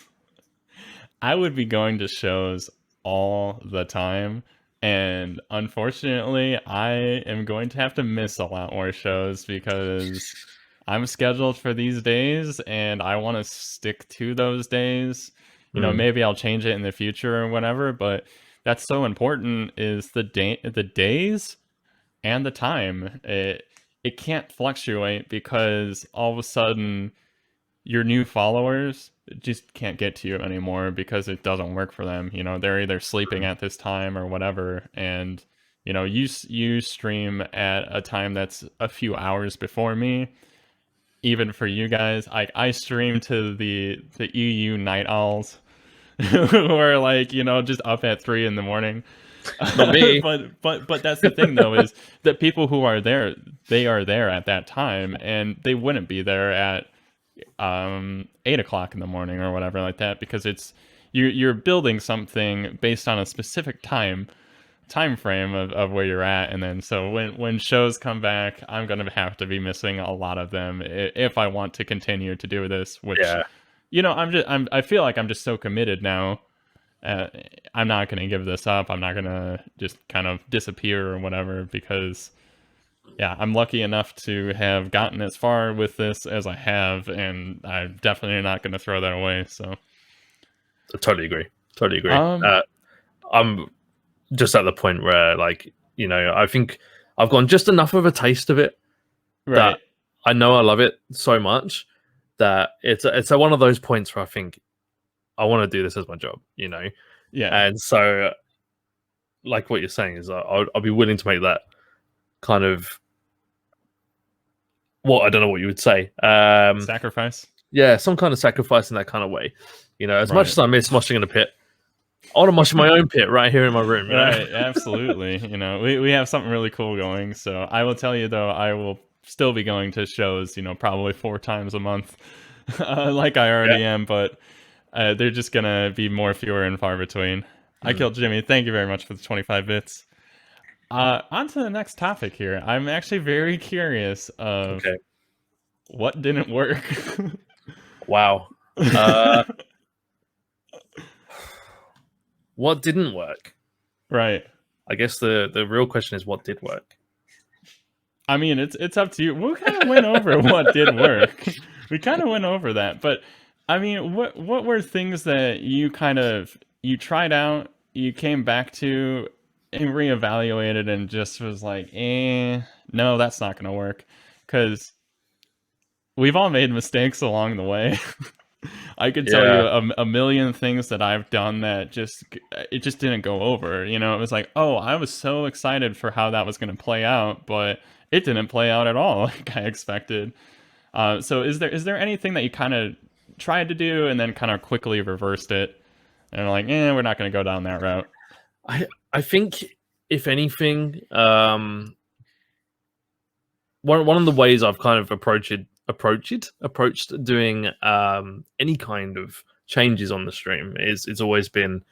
I would be going to shows all the time, and unfortunately I am going to have to miss a lot more shows, because I'm scheduled for these days and I want to stick to those days. Maybe I'll change it in the future or whatever, but that's so important, is the days and the time. It can't fluctuate, because all of a sudden your new followers just can't get to you anymore because it doesn't work for them. They're either sleeping at this time or whatever, and you stream at a time that's a few hours before me. Even for you guys, I stream to the EU night owls who are like just up at 3 a.m. Not me. But that's the thing though, is that people who are there, they are there at that time, and they wouldn't be there at 8 o'clock in the morning or whatever like that, because you're building something based on a specific time frame of where you're at. And then so when shows come back, I'm gonna have to be missing a lot of them if I want to continue to do this, which I feel like I'm just so committed now. I'm not gonna give this up. I'm not gonna just kind of disappear or whatever, because I'm lucky enough to have gotten as far with this as I have, and I'm definitely not gonna throw that away. So I totally agree. I'm just at the point where, like, I think I've gotten just enough of a taste of it that I know I love it so much that it's one of those points where I think I want to do this as my job, and so, like what you're saying is I'll be willing to make that kind of, I don't know what you would say, sacrifice. Yeah, some kind of sacrifice in that kind of way. As much as I miss moshing in the pit, I want to mosh in my own pit right here in my room. Right, absolutely. We have something really cool going. So I will tell you though, I will still be going to shows, probably 4 times a month, like I already am. But they're just gonna be fewer and far between. I killed Jimmy. Thank you very much for the 25 bits. On to the next topic here. I'm actually very curious of what didn't work. Wow. What didn't work? Right. I guess the real question is, what did work? I mean, it's up to you. We kind of went over what did work. We kind of went over that, but I mean, what were things that you tried out, you came back to, and reevaluated, and just was like, no, that's not gonna work, because we've all made mistakes along the way. I could tell you a million things that I've done that it just didn't go over. It was like, oh, I was so excited for how that was going to play out, but it didn't play out at all like I expected. So is there anything that you kind of tried to do and then kind of quickly reversed it, and like, we're not going to go down that route? I think, if anything, one of the ways I've kind of approached doing any kind of changes on the stream is it's always been,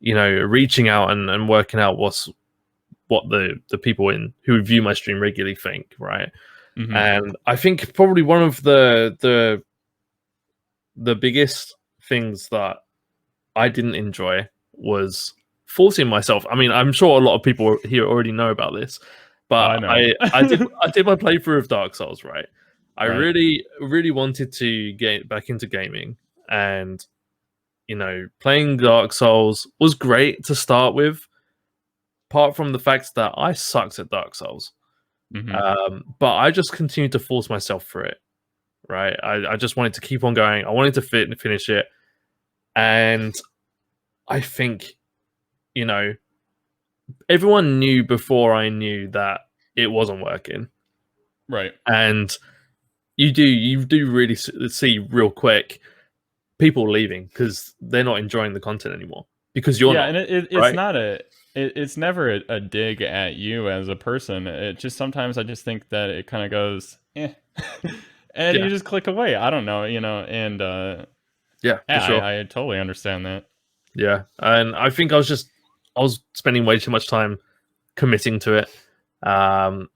reaching out and working out what the people who view my stream regularly think, right? Mm-hmm. And I think probably one of the biggest things that I didn't enjoy was forcing myself. I mean, I'm sure a lot of people here already know about this, but I did my playthrough of Dark Souls, right? I really, really wanted to get back into gaming, and playing Dark Souls was great to start with, apart from the fact that I sucked at Dark Souls. Mm-hmm. But I just continued to force myself through it, right? I just wanted to keep on going. I wanted to finish it, and I think, everyone knew before I knew that it wasn't working, right? And you do really see real quick people leaving because they're not enjoying the content anymore because you're not. And it's right? not it's never a dig at you as a person. It just, sometimes I just think that it kind of goes, and you just click away. I don't know, and sure. I totally understand that. Yeah, and I think I was spending way too much time committing to it. And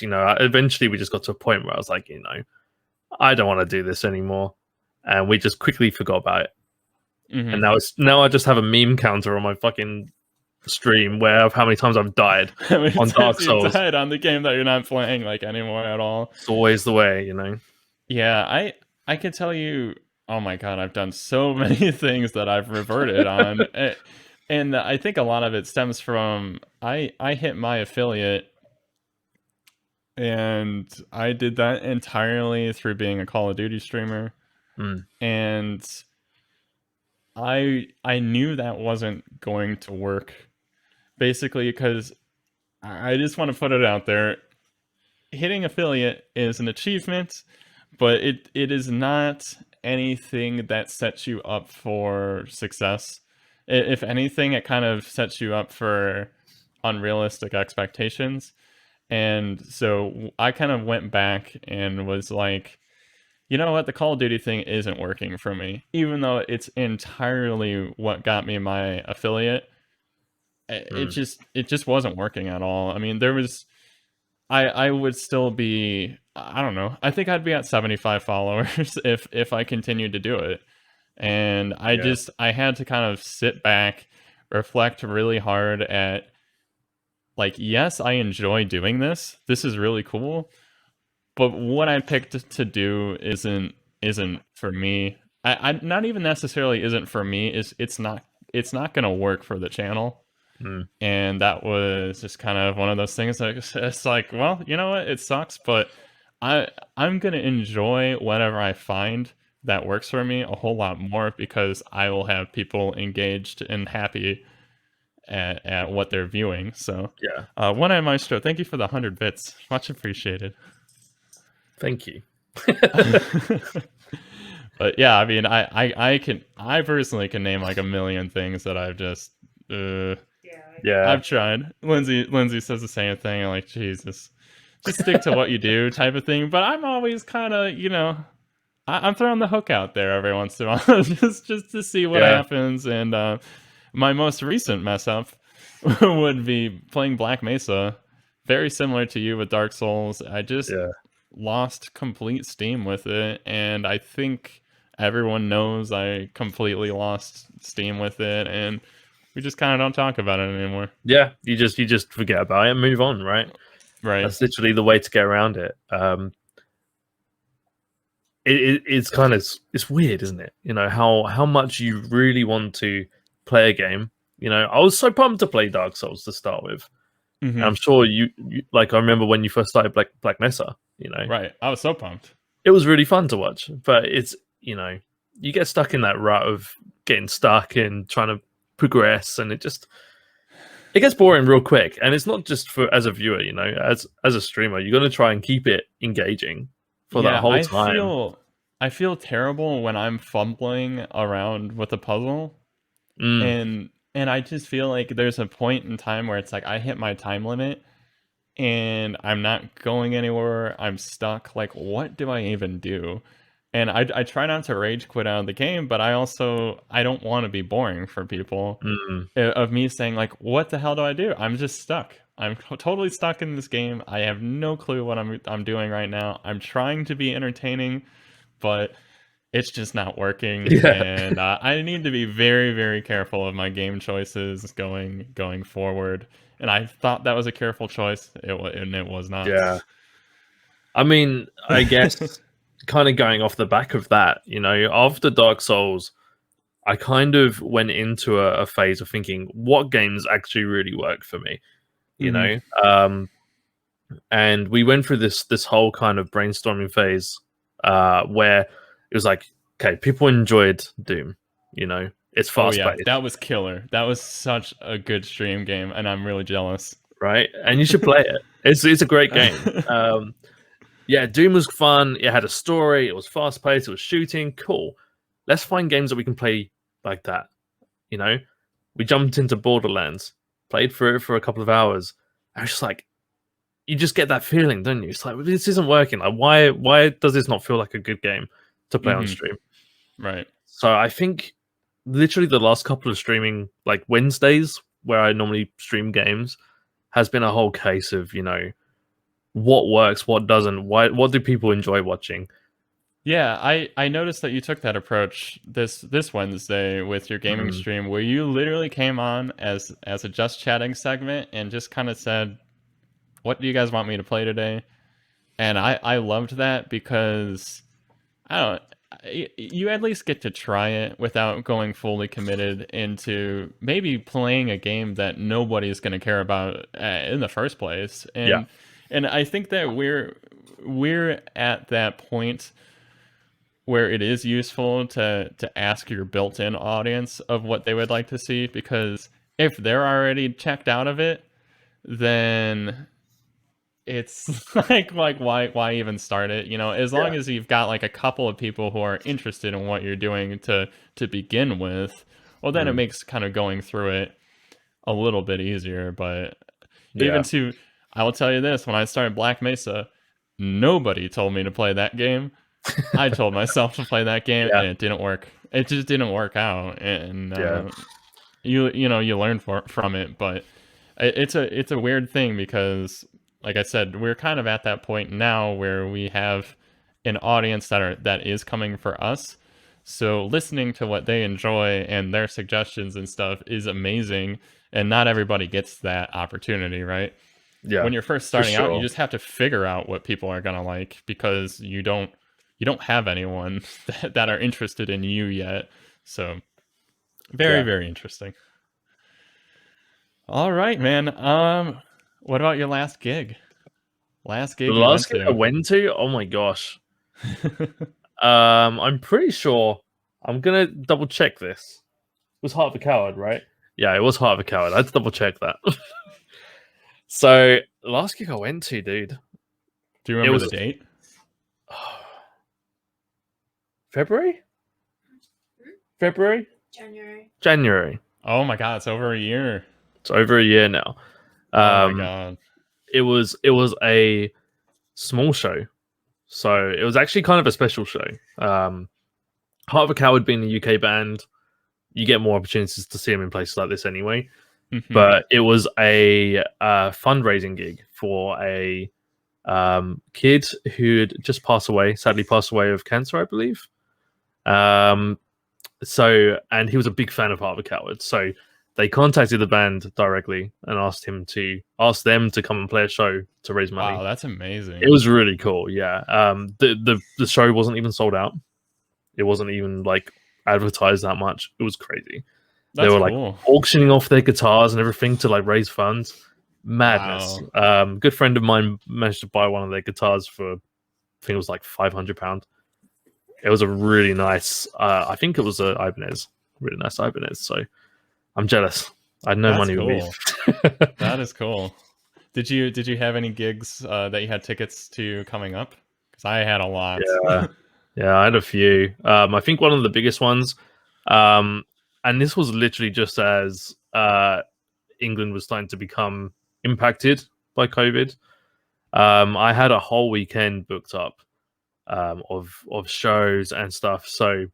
eventually we just got to a point where I was like, I don't want to do this anymore, and we just quickly forgot about it. Mm-hmm. And now I just have a meme counter on my fucking stream where of how many times I've died on Dark Souls. Died on the game that you're not playing anymore at all. It's always the way, Yeah, I could tell you. Oh my god, I've done so many things that I've reverted on, and I think a lot of it stems from I hit my affiliate. And I did that entirely through being a Call of Duty streamer. And I knew that wasn't going to work, basically, because I just want to put it out there. Hitting affiliate is an achievement, but it is not anything that sets you up for success. If anything, it kind of sets you up for unrealistic expectations. And so I kind of went back and was like, you know what, the Call of Duty thing isn't working for me, even though it's entirely what got me my affiliate. It just wasn't working at all. I mean, there was, I would still be, I don't know, I think I'd be at 75 followers if I continued to do it. And I had to kind of sit back, reflect really hard at, like, yes, I enjoy doing this. This is really cool. But what I picked to do isn't for me. I not even necessarily isn't for me. It's not going to work for the channel. And that was just kind of one of those things that it's like, well, you know what? It sucks, but I'm going to enjoy whatever I find that works for me a whole lot more, because I will have people engaged and happy at what they're viewing. So One Eye Maestro, thank you for the 100 bits. Much appreciated. Thank you. But yeah, I mean, I personally can name like a million things that I've just I've tried. Lindsay says the same thing. I'm like, Jesus, just stick to what you do, type of thing. But I'm always kind of, you know, I'm throwing the hook out there every once in a while, just to see what happens. And my most recent mess up would be playing Black Mesa, very similar to you with Dark Souls. I just lost complete steam with it, and I think everyone knows I completely lost steam with it, and we just kind of don't talk about it anymore. Yeah, you just forget about it and move on, right? Right. That's literally the way to get around it. It's kind of, it's weird, isn't it? You know, how much you really want to play a game. You know, I was so pumped to play Dark Souls to start with. Mm-hmm. And I'm sure you like, I remember when you first started Black Mesa, you know. Right. I was so pumped. It was really fun to watch, but it's, you know, you get stuck in that rut of getting stuck and trying to progress, and it gets boring real quick. And it's not just for as a viewer, you know, as a streamer, you're going to try and keep it engaging for that whole time. I feel terrible when I'm fumbling around with a puzzle, and I just feel like there's a point in time where it's like I hit my time limit and I'm not going anywhere. I'm stuck. Like, what do I even do? And I try not to rage quit out of the game, but I don't want to be boring for people. Of me saying like, what the hell do I do? I'm just stuck. I'm totally stuck in this game. I have no clue what I'm doing right now. I'm trying to be entertaining, but it's just not working. And I need to be very, very careful of my game choices going forward. And I thought that was a careful choice, and it was not. Yeah. I mean, I guess kind of going off the back of that, you know, after Dark Souls, I kind of went into a phase of thinking, what games actually really work for me, you know? And we went through this whole kind of brainstorming phase where it was like, okay, people enjoyed Doom, you know, it's fast-paced. That was killer. That was such a good stream game, and I'm really jealous. Right? And you should play it. It's a great game. Yeah, Doom was fun. It had a story. It was fast-paced. It was shooting. Cool. Let's find games that we can play like that. You know, we jumped into Borderlands, played through it for a couple of hours. I was just like, you just get that feeling, don't you? It's like, this isn't working. Like, why does this not feel like a good game to play on stream? Right. So I think literally the last couple of streaming, like Wednesdays, where I normally stream games, has been a whole case of, you know, what works, what doesn't, what do people enjoy watching. Yeah, I noticed that you took that approach this Wednesday with your gaming stream, where you literally came on as a just chatting segment and just kind of said, what do you guys want me to play today? And I loved that, because you at least get to try it without going fully committed into maybe playing a game that nobody's going to care about in the first place. And I think that we're at that point where it is useful to ask your built-in audience of what they would like to see, because if they're already checked out of it, then it's like why even start it? You know, as long as you've got like a couple of people who are interested in what you're doing to begin with, Well, then it makes kind of going through it a little bit easier. But Yeah. I will tell you this: when I started Black Mesa, nobody told me to play that game. I told myself to play that game, and it didn't work. It just didn't work out, and you learn from it. But it's a weird thing because, like I said, we're kind of at that point now where we have an audience that is coming for us. So listening to what they enjoy and their suggestions and stuff is amazing, and not everybody gets that opportunity, right? Yeah. When you're first starting out, you just have to figure out what people are gonna like because you don't have anyone that are interested in you yet. So very interesting. All right, man. What about your last gig? The last gig I went to? Oh my gosh. I'm pretty sure. I'm gonna double check this. It was Heart of a Coward, right? Yeah, it was Heart of a Coward. I had to double check that. So last gig I went to, dude. Do you remember the date? February? January. Oh my god, it's over a year. It's over a year now. Oh my god. It was a small show. So it was actually kind of a special show. Heart of a Coward being a UK band, you get more opportunities to see them in places like this anyway. Mm-hmm. But it was a fundraising gig for a kid who had just sadly passed away of cancer, I believe. And he was a big fan of Heart of a Coward. So they contacted the band directly and asked them to come and play a show to raise money. Wow, that's amazing. It was really cool. Yeah. The show wasn't even sold out. It wasn't even like advertised that much. It was crazy. They were like auctioning off their guitars and everything to like raise funds. Madness. Wow. Good friend of mine managed to buy one of their guitars for, I think it was like £500. It was a really nice. I think it was a Ibanez, really nice Ibanez. So I'm jealous. I had no money with me. That is cool. Did you have any gigs that you had tickets to coming up? Because I had a lot. Yeah, I had a few. I think one of the biggest ones, and this was literally just as England was starting to become impacted by COVID. I had a whole weekend booked up of shows and stuff. So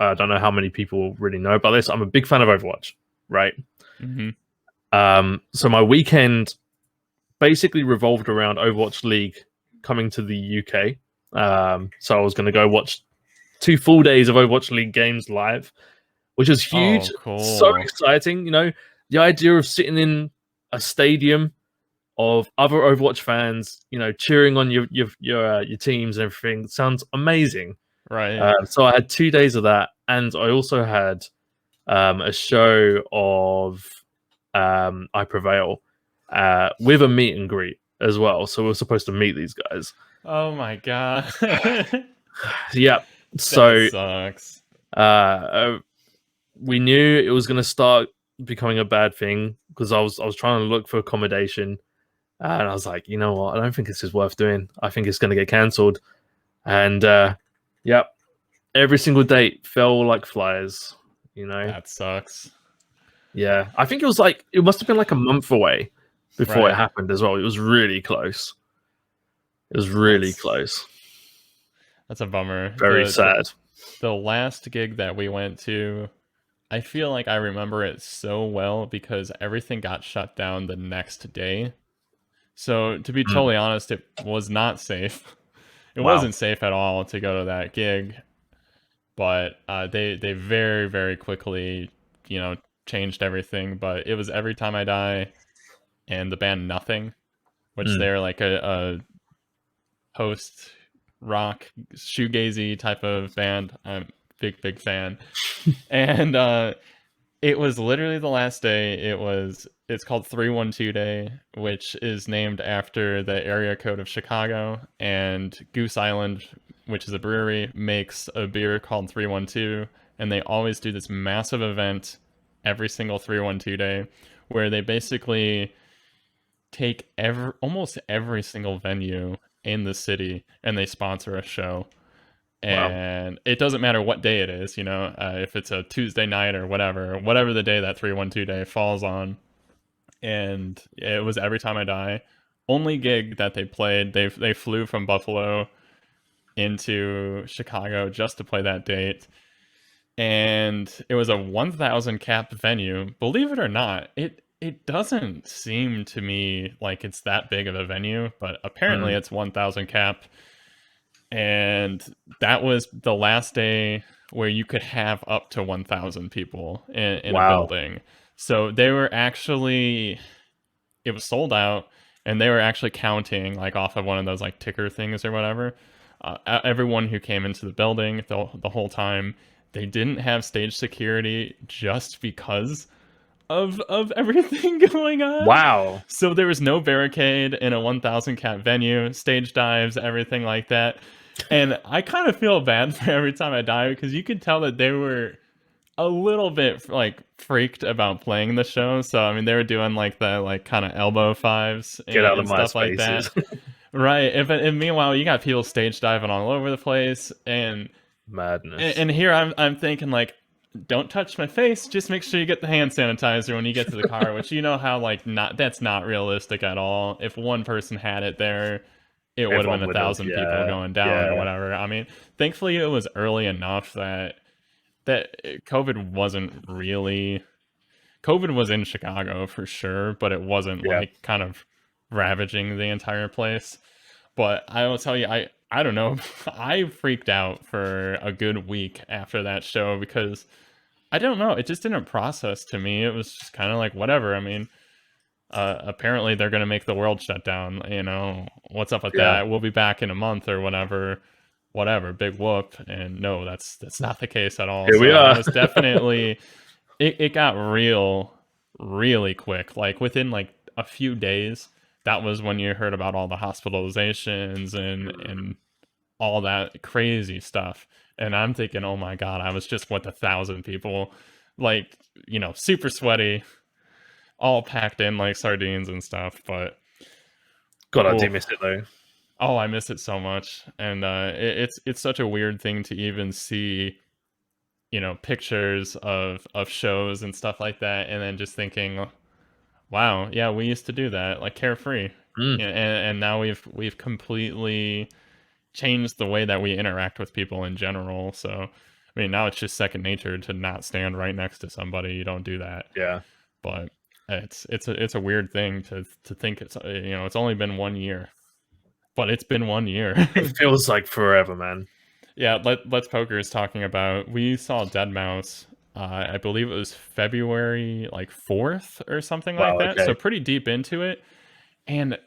I don't know how many people really know about this. I'm a big fan of Overwatch, right? Mm-hmm. So my weekend basically revolved around Overwatch League coming to the UK. So I was going to go watch 2 full days of Overwatch League games live, which was huge. Oh, cool. So exciting. You know, the idea of sitting in a stadium of other Overwatch fans, you know, cheering on your teams and everything sounds amazing. Right. So I had 2 days of that, and I also had a show of I Prevail with a meet and greet as well. So we were supposed to meet these guys. Oh my god. Yeah. So that sucks. We knew it was going to start becoming a bad thing because I was trying to look for accommodation, and I was like, you know what? I don't think this is worth doing. I think it's going to get cancelled. And every single date fell like flies. You know, that sucks. Yeah, I think it must have been like a month away before it happened as well. It was really close. It was really close. That's a bummer. Very sad. The last gig that we went to, I feel like I remember it so well because everything got shut down the next day. So to be totally honest, it was not safe. It wasn't safe at all to go to that gig. But they very, very quickly, you know, changed everything. But it was Every Time I Die and the band Nothing, which they're like a post rock shoegazy type of band. I'm a big fan. And it was literally the last day. It's called 312 Day, which is named after the area code of Chicago, and Goose Island, which is a brewery, makes a beer called 312, and they always do this massive event every single 312 Day where they basically take almost every single venue in the city and they sponsor a show. Wow. and it doesn't matter what day it is, if it's a Tuesday night or whatever the day that 312 day falls on. And it was Every Time I Die. Only gig that they played. They flew from Buffalo into Chicago just to play that date. And it was a 1,000 cap venue. Believe it or not, it doesn't seem to me like it's that big of a venue, but apparently it's 1,000 cap. And that was the last day where you could have up to 1,000 people in a building. So they were actually, it was sold out, and they were actually counting like off of one of those like ticker things or whatever. Everyone who came into the building the whole time. They didn't have stage security just because of everything going on. Wow. So there was no barricade in a 1,000 cap venue, stage dives, everything like that. And I kind of feel bad for Every Time I Die, because you could tell that they were a little bit like freaked about playing the show. So I mean, they were doing like the like kind of elbow fives and stuff like that. Right. And meanwhile, you got people stage diving all over the place, and madness. And here I'm thinking like, don't touch my face. Just make sure you get the hand sanitizer when you get to the car. Which how like that's not realistic at all. If one person had it there, it would have been 1,000 people going down or whatever. I mean, thankfully it was early enough that COVID wasn't really. COVID was in Chicago for sure, but it wasn't like kind of ravaging the entire place. But I will tell you, I don't know. I freaked out for a good week after that show, because I don't know. It just didn't process to me. It was just kind of like, whatever. I mean, apparently they're going to make the world shut down. What's up with that? We'll be back in a month or whatever, big whoop. And no, that's not the case at all. Here we are. It was definitely, it got real, really quick. Like within like a few days, that was when you heard about all the hospitalizations and all that crazy stuff. And I'm thinking, oh my God, I was just with 1,000 people, like, super sweaty, all packed in like sardines and stuff. But God, I do miss it though. Oh, I miss it so much. And it's such a weird thing to even see, pictures of shows and stuff like that, and then just thinking, wow, yeah, we used to do that, like carefree. And now we've completely changed the way that we interact with people in general. So I mean, now it's just second nature to not stand right next to somebody. You don't do that. Yeah. But it's a weird thing to think it's only been 1 year. But it's been 1 year. It feels like forever, man. Yeah, Let's Poker is talking about, we saw Deadmau5, I believe it was February like 4th or something like that. Okay. So pretty deep into it. And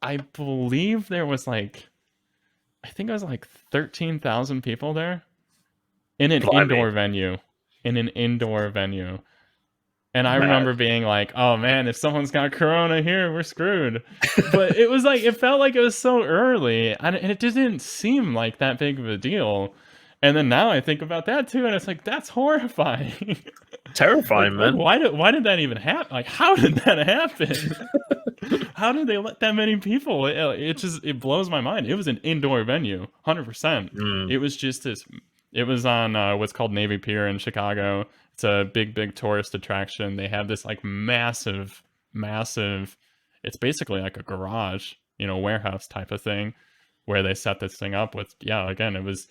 I believe there was like, I think it was like 13,000 people there in an indoor venue. And I remember being like, oh man, if someone's got corona here, we're screwed. But it was like, it felt like it was so early, and it didn't seem like that big of a deal. And then now I think about that too, and it's like, that's horrifying. Terrifying, man. Why did that even happen? Like, how did that happen? How did they let that many people? It blows my mind. It was an indoor venue, 100%. It was just this. It was on what's called Navy Pier in Chicago. It's a big tourist attraction. They have this like massive. It's basically like a garage, warehouse type of thing, where they set this thing up with. Yeah, again, it was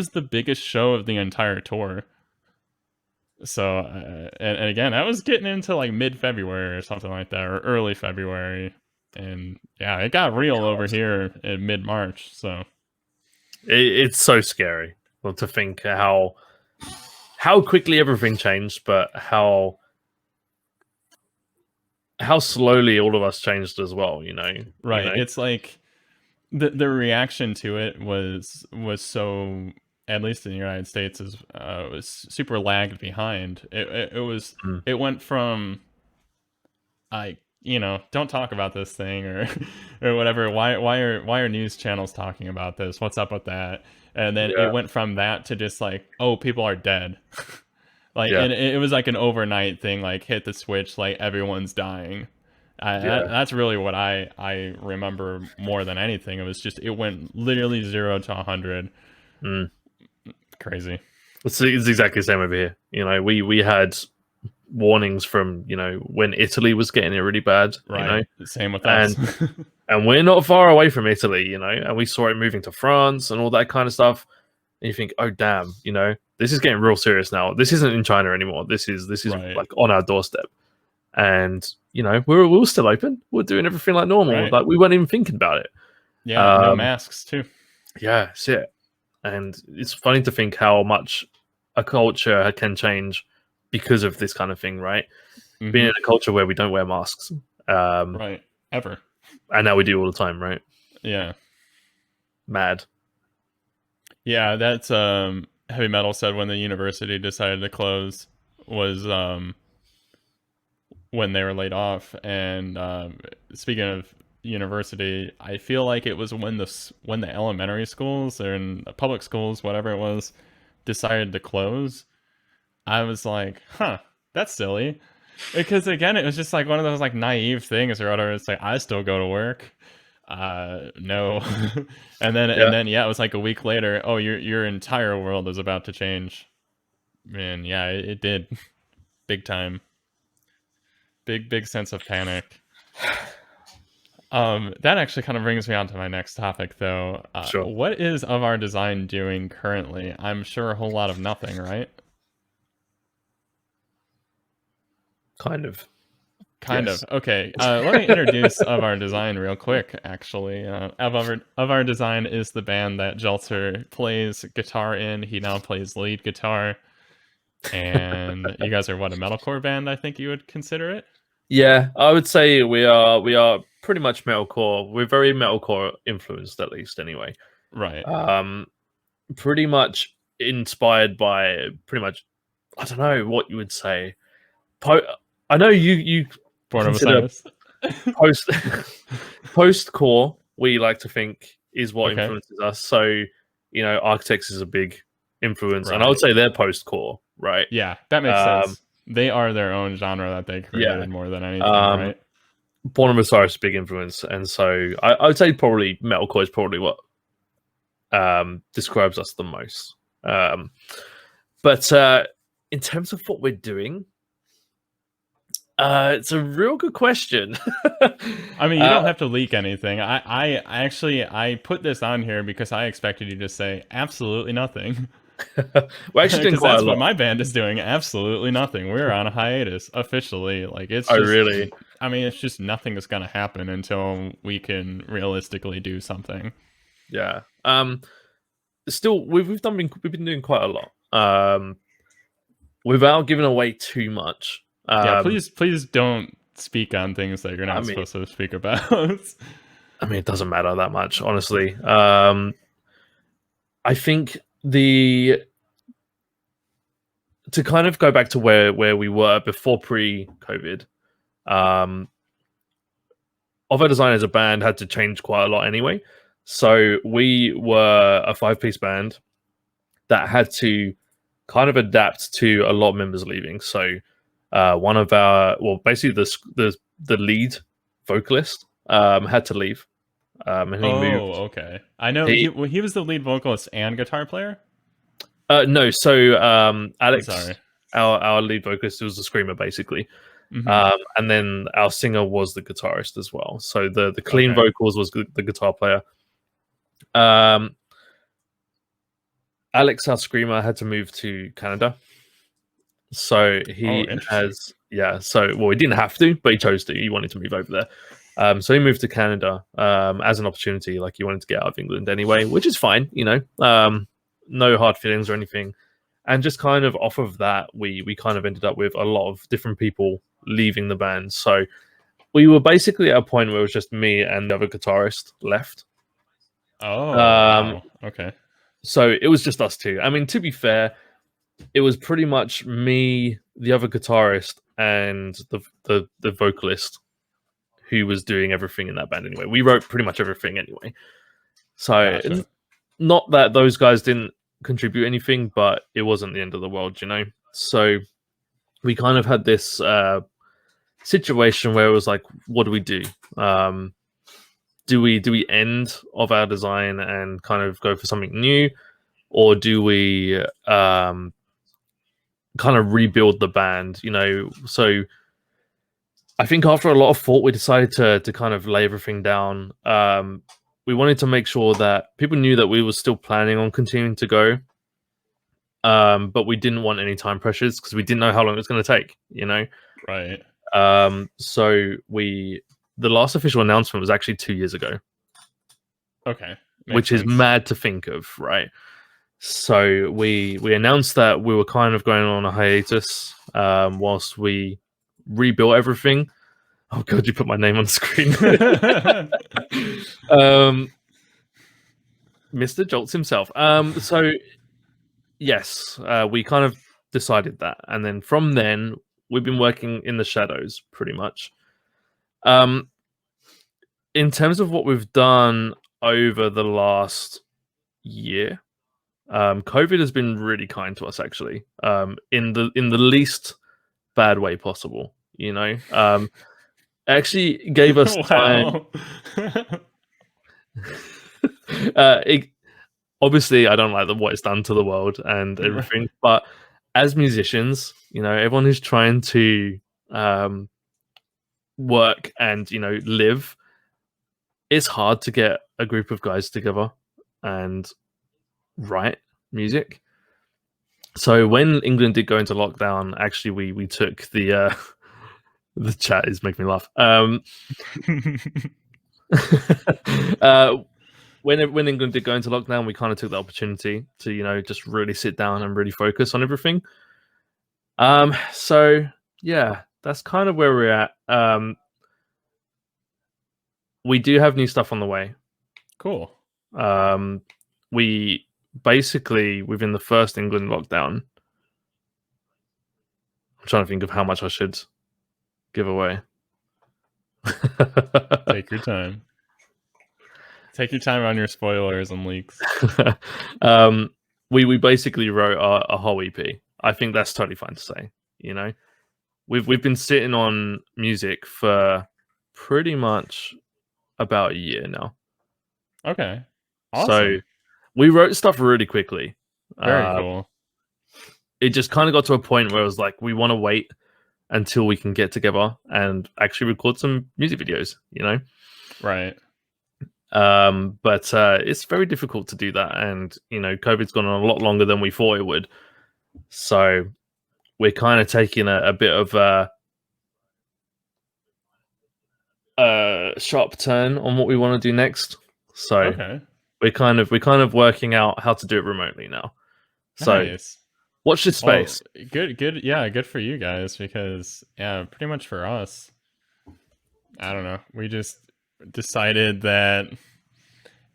the biggest show of the entire tour. So, and again, I was getting into like mid-February or something like that, or early February, and yeah, it got real over here in mid-March. So, it's so scary. Well, to think how quickly everything changed, but how slowly all of us changed as well. Right? It's like the reaction to it was so. At least in the United States, was super lagged behind. It went from, don't talk about this thing or whatever. Why are news channels talking about this? What's up with that? And then it went from that to just like, oh, people are dead. And it was like an overnight thing. Like, hit the switch, like everyone's dying. That's really what I remember more than anything. It was just, it went literally 0 to 100. Crazy. It's exactly the same over here. You know, we had warnings from, you know, when Italy was getting it really bad. Right. You know, Same with us. and we're not far away from Italy. You know, and we saw it moving to France and all that kind of stuff. And you think, oh damn, you know, this is getting real serious now. This isn't in China anymore. This is Right. like on our doorstep. And you know, we were still open. We're doing everything like normal. Right. Like we weren't even thinking about it. Yeah, no masks too. Yeah, that's it. And it's funny to think how much a culture can change because of this kind of thing, right? Mm-hmm. Being in a culture where we don't wear masks, right, ever, and now we do all the time, right? Yeah, mad. Yeah, that's Heavy Metal said when the university decided to close was when they were laid off. And speaking of university, I feel like it was when the elementary schools or in public schools, whatever it was, decided to close. I was like, huh, that's silly. Because again, it was just like one of those like naive things or whatever. It's like, I still go to work. No. and then yeah, it was like a week later, oh, your entire world is about to change. Man, yeah, it did. Big time. Big sense of panic. That actually kind of brings me on to my next topic, though. Sure. What is Of Our Design doing currently? I'm sure a whole lot of nothing, right? Kind of. Yes. Of. Okay. Let me introduce Of Our Design real quick, actually. Of Our Design is the band that Jolttz0r plays guitar in. He now plays lead guitar. And you guys are what, a metalcore band, I think you would consider it? Yeah, I would say we are pretty much metalcore. We're very metalcore influenced, at least, anyway. Right. Pretty much inspired by pretty much, I don't know what you would say. I know you Born of Osiris. Post-core, we like to think is what influences us. So, you know, Architects is a big influence, and I would say they're post-core, right? Yeah, that makes sense. They are their own genre that they created more than anything, right? Born of Osiris is a big influence, and so I would say probably metalcore is probably what describes us the most. But in terms of what we're doing, it's a real good question. I mean, you don't have to leak anything. I actually put this on here because I expected you to say absolutely nothing. We're actually doing quite a lot. That's what my band is doing. Absolutely nothing. We're on a hiatus officially. Like it's. Oh, really? I mean, it's just nothing is going to happen until we can realistically do something. Yeah. Still, we've been doing quite a lot. Without giving away too much. Yeah, please don't speak on things that you're not supposed to speak about. I mean, it doesn't matter that much, honestly. I think to kind of go back to where we were before pre-COVID, Of Our Design as a band had to change quite a lot anyway. So we were a 5-piece band that had to kind of adapt to a lot of members leaving. So one of our, basically the lead vocalist had to leave. And he moved. Okay. I know he was the lead vocalist and guitar player? No, so Alex, our lead vocalist, was the screamer basically. Mm-hmm. And then our singer was the guitarist as well. So the clean vocals was the guitar player. Alex, our screamer, had to move to Canada. So he has, so, he didn't have to, but he chose to. He wanted to move over there. So he moved to Canada as an opportunity. Like he wanted to get out of England anyway, which is fine, you know. No hard feelings or anything. And just kind of off of that, we kind of ended up with a lot of different people leaving the band. So we were basically at a point where it was just me and the other guitarist left. Oh, wow. Okay. So it was just us two. I mean, to be fair, it was pretty much me, the other guitarist, and the vocalist who was doing everything in that band anyway. We wrote pretty much everything anyway. So not that those guys didn't contribute anything, but it wasn't the end of the world, you know? So we kind of had this situation where it was like, what do we do? Do we end Of Our Design and kind of go for something new? or do we kind of rebuild the band? You know, so I think after a lot of thought, we decided to kind of lay everything down. We wanted to make sure that people knew that we were still planning on continuing to go, but we didn't want any time pressures because we didn't know how long it was going to take. You know, Right. so the last official announcement was actually 2 years ago. Okay. Which is mad to think of, right? So we announced that we were kind of going on a hiatus whilst we rebuilt everything. Oh god, you put my name on the screen. Mr. Jolttz himself. So yes, we kind of decided that, and then from then we've been working in the shadows pretty much. In terms of what we've done over the last year, COVID has been really kind to us, actually, in the least bad way possible. You know, actually gave us time. Obviously, I don't like what it's done to the world and everything, but as musicians, you know, everyone who's trying to work and, you know, live, it's hard to get a group of guys together and write music. So when England did go into lockdown, actually we took the chat is making me laugh. When England did go into lockdown, we kind of took the opportunity to, you know, just really sit down and really focus on everything. So yeah, that's kind of where we're at. We do have new stuff on the way. Cool. We basically, within the first England lockdown, I'm trying to think of how much I should give away. Take your time. Take your time on your spoilers and leaks. We basically wrote a whole EP. I think that's totally fine to say. You know, we've been sitting on music for pretty much about a year now. Okay. Awesome. So we wrote stuff really quickly. Very cool. It just kind of got to a point where it was like, we want to wait until we can get together and actually record some music videos, you know? Right. But it's very difficult to do that. And, you know, COVID's gone on a lot longer than we thought it would. So we're kind of taking a bit of a sharp turn on what we want to do next. So okay. we're kind of working out how to do it remotely now. So nice. Watch this space. Well, good. Yeah, good for you guys, because yeah, pretty much for us, I don't know. We just decided that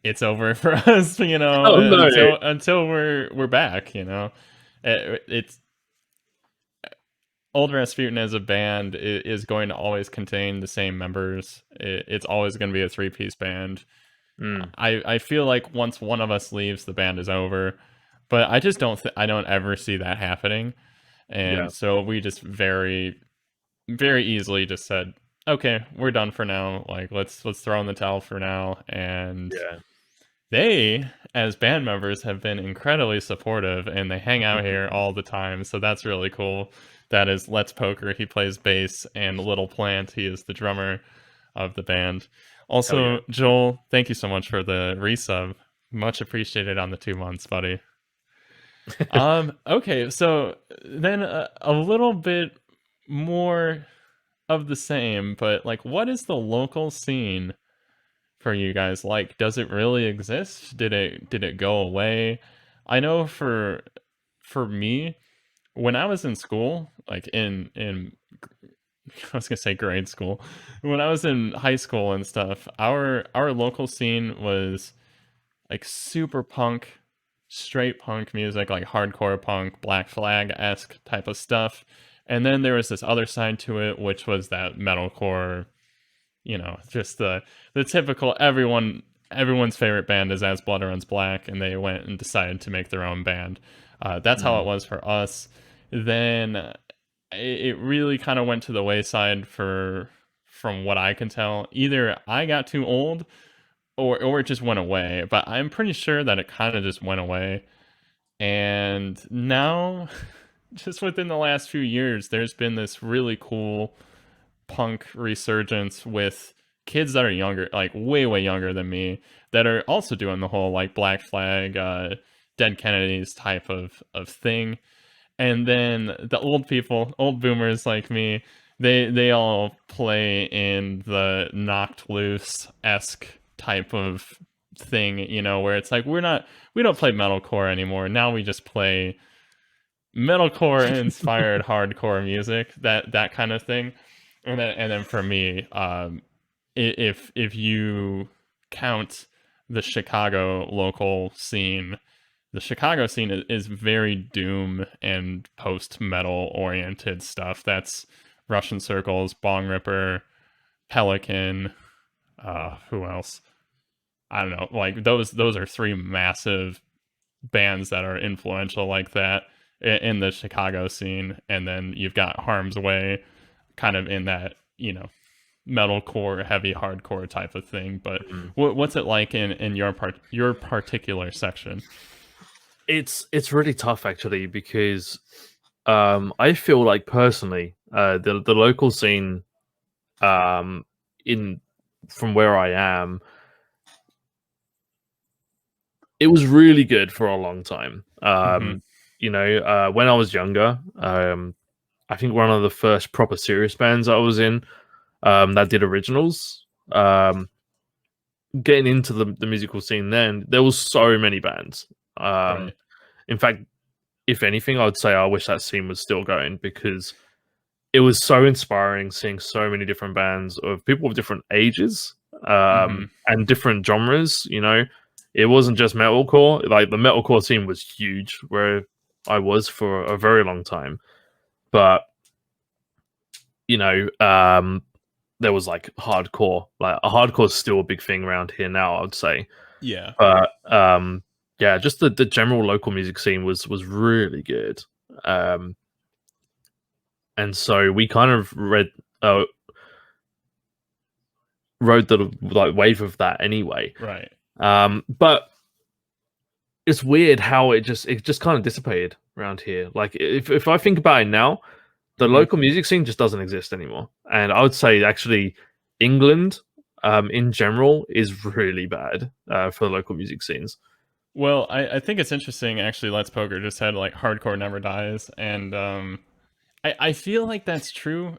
it's over for us, you know, until we're back, you know. It's OldRasputin as a band is going to always contain the same members. It's always going to be a 3-piece band. I feel like once one of us leaves, the band is over. But I just don't ever see that happening. And so we just very, very easily just said, okay, we're done for now. Like, let's throw in the towel for now. And they, as band members, have been incredibly supportive, and they hang out here all the time. So that's really cool. That is Let's Poker. He plays bass, and Little Plant, he is the drummer of the band. Also, Joel, thank you so much for the resub. Much appreciated on the 2 months, buddy. Okay, so then a little bit more of the same, but like, what is the local scene for you guys like? Does it really exist? Did it go away? I know for me, when I was in school, like in I was gonna say grade school, when I was in high school and stuff, our local scene was like super punk, straight punk music, like hardcore punk, Black Flag-esque type of stuff. And then there was this other side to it, which was that metalcore, you know, just the typical everyone's favorite band is As Blood Runs Black, and they went and decided to make their own band. That's how it was for us. Then it really kind of went to the wayside from what I can tell. Either I got too old, or it just went away. But I'm pretty sure that it kind of just went away. And now, just within the last few years, there's been this really cool punk resurgence with kids that are younger, like way younger than me, that are also doing the whole like Black Flag, Dead Kennedys type of thing. And then the old people, old boomers like me, they all play in the Knocked Loose-esque type of thing, you know, where it's like we don't play metalcore anymore. Now we just play metalcore inspired hardcore music, that kind of thing. And then for me, if you count the Chicago local scene, the Chicago scene is very doom and post-metal oriented stuff. That's Russian Circles, Bong Ripper, Pelican, who else? I don't know. Like those are three massive bands that are influential like that in the Chicago scene. And then you've got Harm's Way kind of in that, you know, metalcore, heavy hardcore type of thing. But what's it like in your particular section? It's really tough actually, because I feel like personally the local scene in from where I am, it was really good for a long time. You know, when I was younger, I think one of the first proper serious bands I was in that did originals. Getting into the musical scene, then there was so many bands. Right. In fact, if anything, I would say I wish that scene was still going, because it was so inspiring seeing so many different bands of people of different ages and different genres. You know, it wasn't just metalcore. Like the metalcore scene was huge where I was for a very long time, but you know, there was like hardcore. Like a hardcore is still a big thing around here now, I would say. Yeah. But yeah, just the general local music scene was really good. And so we kind of rode the like wave of that anyway. Right. But it's weird how it just kind of dissipated around here. Like if I think about it now, the local music scene just doesn't exist anymore. And I would say actually England in general is really bad for the local music scenes. Well, I think it's interesting, actually. Let's Poker just had like Hardcore Never Dies, and I feel like that's true,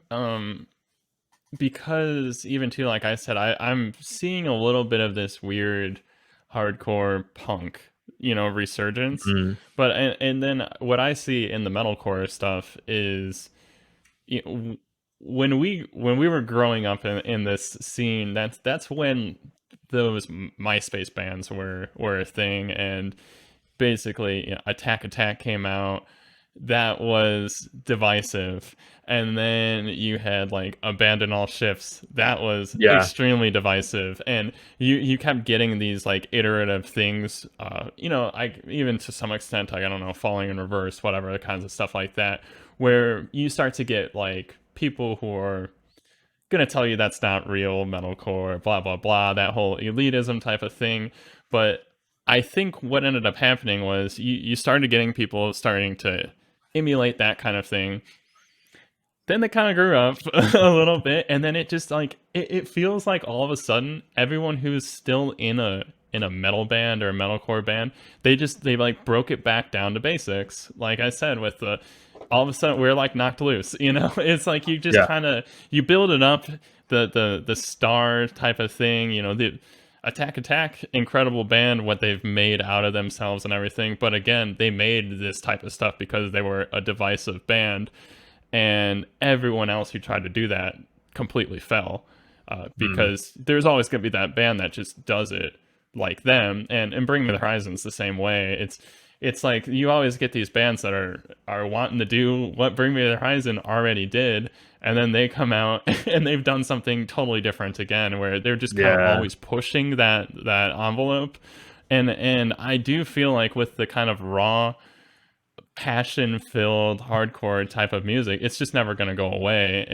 because even too, like I said, I'm seeing a little bit of this weird hardcore punk, you know, resurgence. But and then what I see in the metalcore stuff is, you know, when we were growing up in this scene, that's when those MySpace bands were a thing. And basically, you know, Attack came out, that was divisive. And then you had like Abandon All Ships, that was extremely divisive. And you kept getting these like iterative things, you know, even to some extent, like, I don't know, Falling in Reverse, whatever, kinds of stuff like that, where you start to get like people who are gonna tell you that's not real metalcore, blah blah blah, that whole elitism type of thing. But I think what ended up happening was you started getting people starting to emulate that kind of thing. Then they kind of grew up a little bit, and then it just like it feels like all of a sudden everyone who's still in a metal band or a metalcore band, they like broke it back down to basics. Like I said, with the all of a sudden we're like knocked loose, you know. It's like you just kind of you build it up, the star type of thing, you know, the Attack, incredible band, what they've made out of themselves and everything. But again, they made this type of stuff because they were a divisive band, and everyone else who tried to do that completely fell, because there's always going to be that band that just does it like them. And Bring Me the Horizon's the same way. It's like you always get these bands that are wanting to do what Bring Me the Horizon already did, and then they come out and they've done something totally different again, where they're just kind of always pushing that envelope. And I do feel like with the kind of raw, passion-filled hardcore type of music, it's just never going to go away.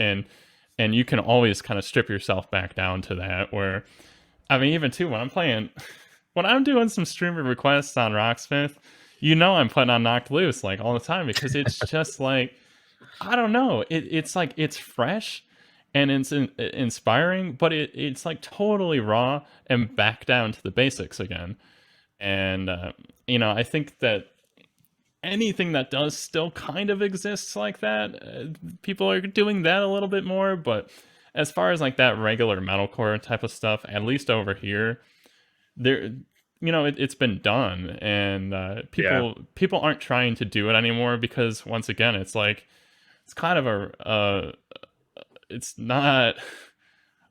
And you can always kind of strip yourself back down to that, where, I mean, even too, when I'm doing some streamer requests on Rocksmith, I'm putting on Knocked Loose like all the time, because it's just like, I don't know, it's like, it's fresh and it's inspiring, but it's like totally raw and back down to the basics again. And I think that anything that does still kind of exists like that, people are doing that a little bit more. But as far as like that regular metalcore type of stuff, at least over here, there, it's been done, and people aren't trying to do it anymore, because once again, it's like, it's kind of it's not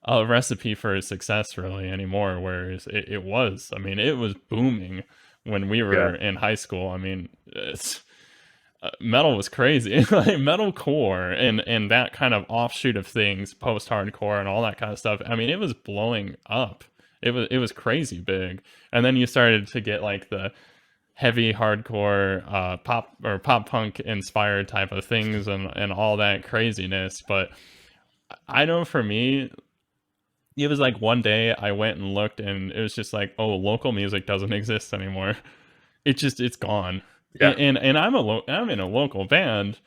a recipe for success really anymore, whereas it was. I mean, it was booming when we were in high school. I mean, metal was crazy. Like metalcore and that kind of offshoot of things, post-hardcore and all that kind of stuff. I mean, it was blowing up. It was crazy big. And then you started to get like the heavy hardcore pop punk inspired type of things and all that craziness. But I know for me, it was like one day I went and looked, and it was just like, oh, local music doesn't exist anymore. It's gone. Yeah. And I'm in a local band,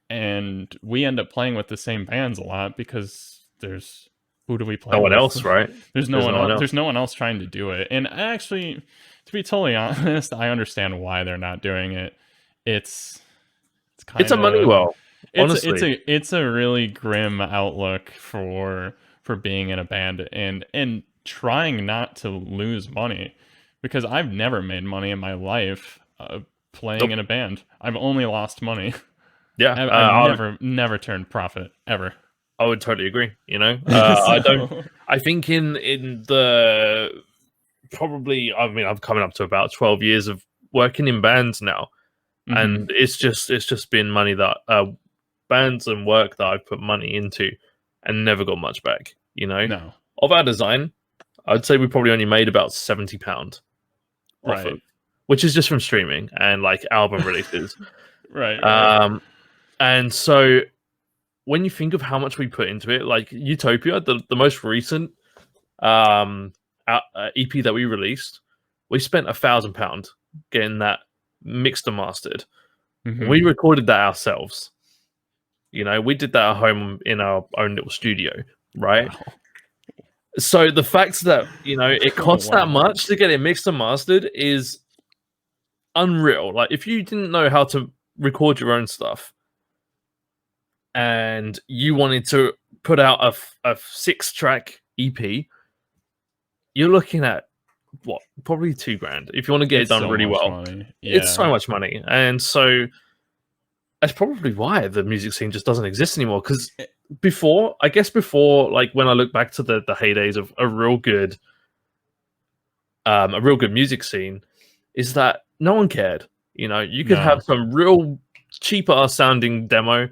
and we end up playing with the same bands a lot, because who do we play No one with? else, right? There's no one else. There's no one else trying to do it. And actually, to be totally honest, I understand why they're not doing it. It's a money well. Honestly, it's a really grim outlook for being in a band and trying not to lose money, because I've never made money in my life playing in a band. I've only lost money. Yeah, I've never turned profit ever. I would totally agree. I think in the probably, I mean, I'm coming up to about 12 years of working in bands now, and it's just been money that bands and work that I've put money into and never got much back. No. Of our design, I'd say we probably only made about £70 off of, which is just from streaming and like album releases. Right. And so when you think of how much we put into it, like Utopia, the most recent EP that we released, we spent £1,000 getting that mixed and mastered. We recorded that ourselves. We did that at home in our own little studio, right? Wow. So the fact that it costs that much to get it mixed and mastered is unreal. Like, if you didn't know how to record your own stuff and you wanted to put out a 6-track EP, you're looking at what, probably $2,000 if you want to get it done really well. Yeah. It's so much money, and so that's probably why the music scene just doesn't exist anymore. Because before, like when I look back to the heydays of a real good music scene, is that no one cared. You could have some real cheap ass sounding demo,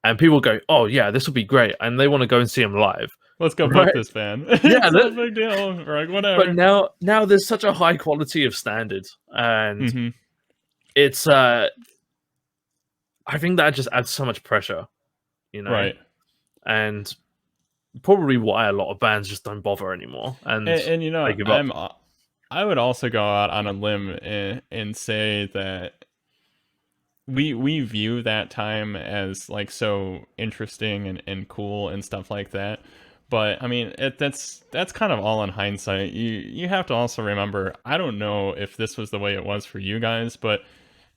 and people go, "Oh yeah, this will be great," and they want to go and see them live. Let's go book this band. Yeah, it's no big deal. Right, whatever. But now there's such a high quality of standards, and it's I think that just adds so much pressure, right? And probably why a lot of bands just don't bother anymore. And they give up. I would also go out on a limb and say that we view that time as like so interesting and cool and stuff like that. But I mean, that's kind of all in hindsight. You have to also remember, I don't know if this was the way it was for you guys, but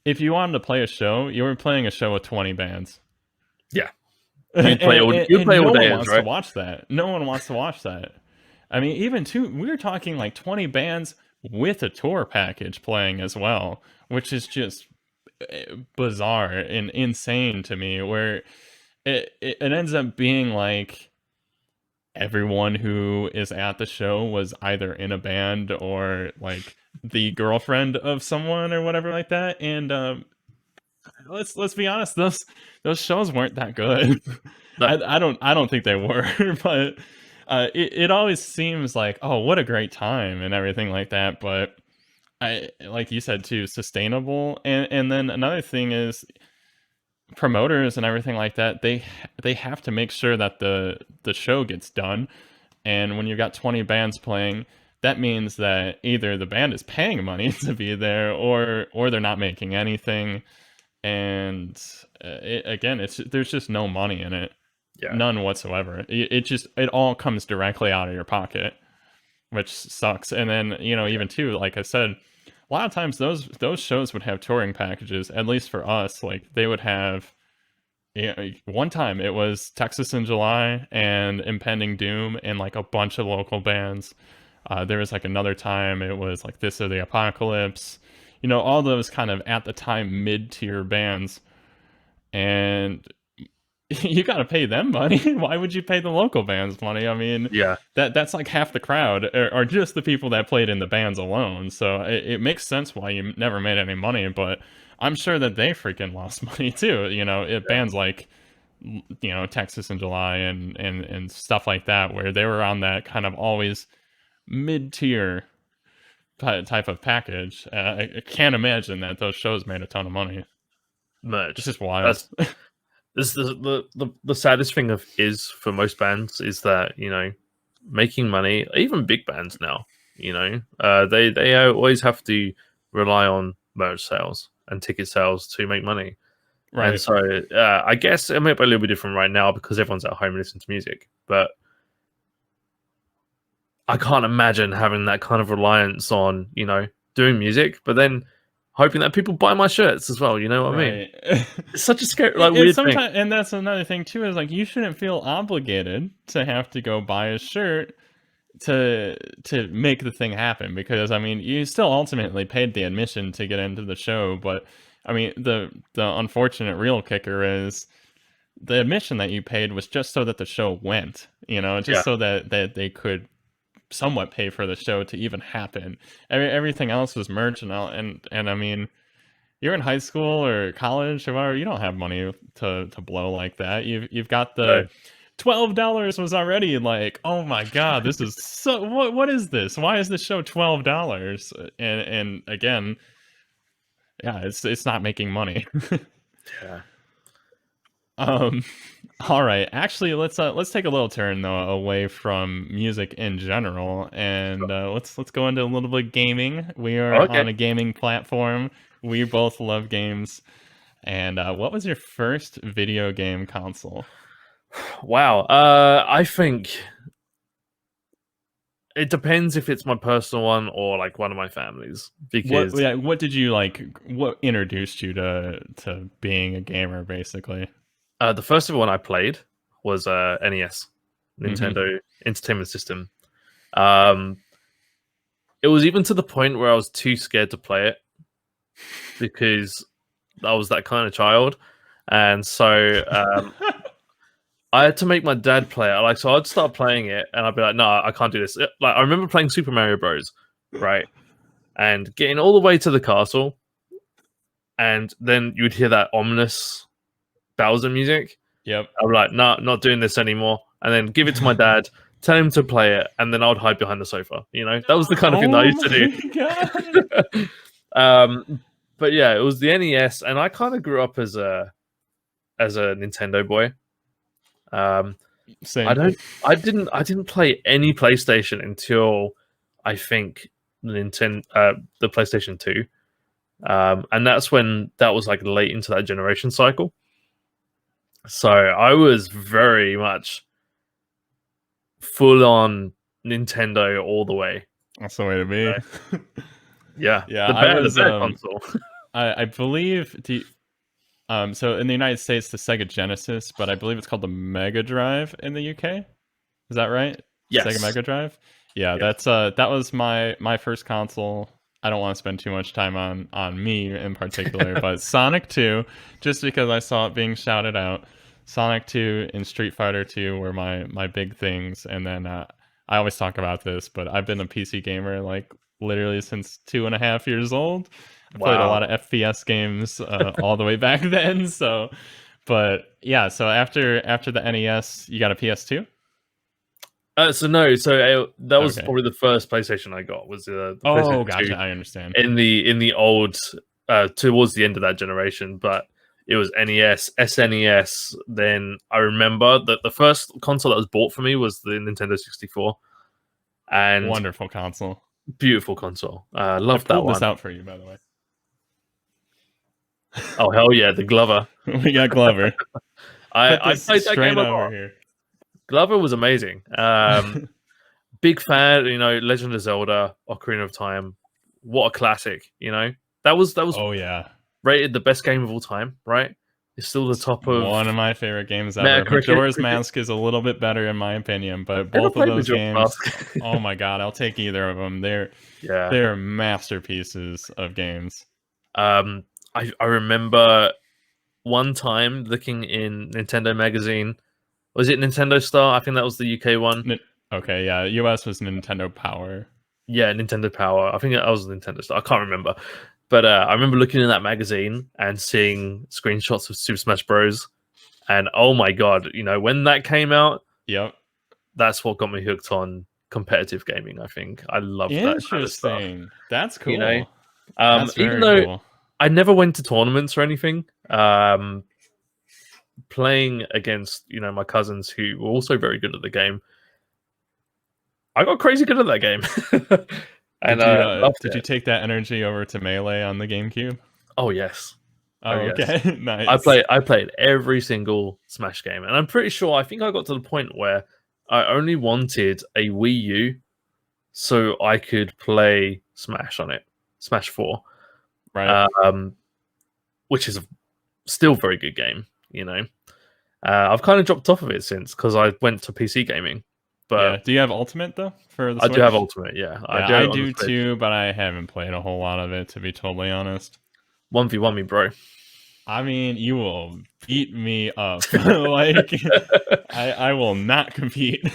if you wanted to play a show, you were playing a show with 20 bands. Yeah. You'd play all day. No one wants to watch that. No one wants to watch that. I mean, even we were talking like 20 bands with a tour package playing as well, which is just bizarre and insane to me, where it ends up being like everyone who is at the show was either in a band or like the girlfriend of someone or whatever like that. And let's be honest, those shows weren't that good. I don't think they were, but it always seems like, oh, what a great time and everything like that. But like you said too, sustainable. And then another thing is, promoters and everything like that, they have to make sure that the show gets done. And when you've got 20 bands playing, that means that either the band is paying money to be there, or they're not making anything. And there's just no money in it, none whatsoever. It all comes directly out of your pocket, which sucks. And then even too, like I said, a lot of times those shows would have touring packages. At least for us, like they would have. One time it was Texas in July and Impending Doom and like a bunch of local bands. There was like another time it was like This or the Apocalypse. All those kind of at the time mid-tier bands, and you got to pay them money. Why would you pay the local bands money? I mean, that's like half the crowd are just the people that played in the bands alone. So it makes sense why you never made any money, but I'm sure that they freaking lost money too. Bands like Texas in July and stuff like that, where they were on that kind of always mid-tier type of package. I can't imagine that those shows made a ton of money. Merch. It's just wild. This the saddest thing is for most bands is that making money, even big bands now, they always have to rely on merch sales and ticket sales to make money. Right. And so I guess it might be a little bit different right now because everyone's at home listening to music, but I can't imagine having that kind of reliance on, doing music, but then hoping that people buy my shirts as well. You know what I mean? It's such a scary, weird thing. And that's another thing too, is like, you shouldn't feel obligated to have to go buy a shirt to make the thing happen, because I mean, you still ultimately paid the admission to get into the show. But I mean, the unfortunate real kicker is the admission that you paid was just so that the show went, so that they could somewhat pay for the show to even happen. Everything else was merch and I mean, you're in high school or college or whatever, you don't have money to blow like that. You've got the $12 was already like, oh my god, this is so what is this? Why is this show $12? And again, it's not making money. All right, actually, let's take a little turn though away from music in general, and let's go into a little bit of gaming. We are on a gaming platform. We both love games. And what was your first video game console? Wow, I think it depends if it's my personal one or like one of my family's. Because what did you like? What introduced you to being a gamer, basically? The first one I played was NES, Nintendo Entertainment System. It was even to the point where I was too scared to play it because I was that kind of child, and so I had to make my dad play it. So I'd start playing it, and I'd be like, "No, I can't do this." Like I remember playing Super Mario Bros. Right, and getting all the way to the castle, and then you'd hear that ominous Bowser music. Yep. I was like, nah, not doing this anymore. And then give it to my dad, tell him to play it, and then I would hide behind the sofa. That was the kind of thing that I used to do. But yeah, it was the NES, and I kind of grew up as a Nintendo boy. Same. I didn't play any PlayStation until I think the PlayStation 2. And that's when that was like late into that generation cycle. So I was very much full on Nintendo all the way. That's the way to be. Yeah. I was the console. I believe so in the United States the Sega Genesis, but I believe it's called the Mega Drive in the UK. Is that right? Yes. Sega Mega Drive. Yeah, that's that was my first console. I don't want to spend too much time on me in particular, but Sonic 2, just because I saw it being shouted out. Sonic 2 and Street Fighter 2 were my big things. And then I always talk about this, but I've been a PC gamer like literally since 2.5 years old. I played a lot of FPS games all the way back then. So, but yeah, so after the NES, you got a PS2? That was probably the first PlayStation I got. Was the PlayStation gotcha. 2 I understand. In the old towards the end of that generation, but it was NES, SNES. Then I remember that the first console that was bought for me was the Nintendo 64, And wonderful console. Beautiful console. Love that one. I pulled this out for you, by the way. Oh hell yeah, the Glover. We got Glover. I played that game a over lot. here. Glover was amazing. Big fan. Legend of Zelda: Ocarina of Time. What a classic. That was. Oh yeah. Rated the best game of all time. Right. It's still the top of one of my favorite games ever. Majora's Mask is a little bit better in my opinion, but both of those games. Oh my god, I'll take either of them. They're masterpieces of games. I remember one time looking in Nintendo Magazine. Was it Nintendo Star? I think that was the UK one. Okay, yeah. US was Nintendo Power. Yeah, Nintendo Power. I think that was Nintendo Star. I can't remember. But I remember looking in that magazine and seeing screenshots of Super Smash Bros. And oh my god, when that came out, yep, that's what got me hooked on competitive gaming. I think I love that. Interesting. That's cool. That's even though cool. I never went to tournaments or anything, playing against my cousins who were also very good at the game, I got crazy good at that game. And did you take that energy over to Melee on the GameCube? Oh yes. Okay. Yes. Nice. I played every single Smash game, and I'm pretty sure I think I got to the point where I only wanted a Wii U so I could play Smash on it, Smash 4. Right. Which is still a very good game, I've kind of dropped off of it since because I went to PC gaming. But yeah. Do you have Ultimate though for the Switch? I do have Ultimate, yeah. I do too, but I haven't played a whole lot of it, to be totally honest. 1v1 me, bro. I mean, you will beat me up. Like, I will not compete.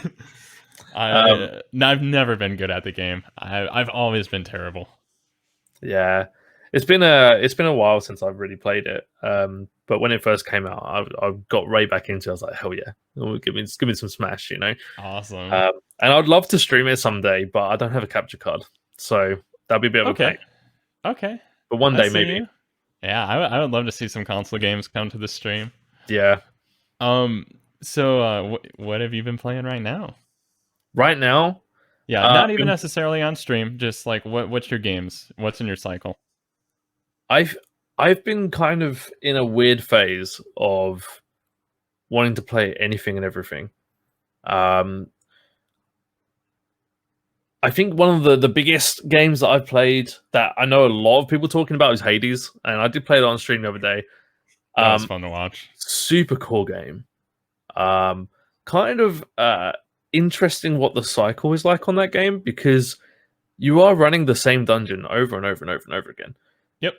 I've never been good at the game. I've always been terrible. Yeah, it's been a while since I've really played it. But when it first came out, I got right back into it. I was like, hell yeah, give me some Smash, Awesome. And I'd love to stream it someday, but I don't have a capture card, so that'd be a bit of a pain. Okay. But one day maybe. Yeah, I would love to see some console games come to the stream. Yeah. So what have you been playing right now? Right now? Yeah, not even necessarily on stream. Just like what's your games? What's in your cycle? I've been kind of in a weird phase of wanting to play anything and everything. I think one of the biggest games that I've played that I know a lot of people talking about is Hades, and I did play it on stream the other day. That was fun to watch. Super cool game. Kind of interesting what the cycle is like on that game, because you are running the same dungeon over and over and over and over again. Yep.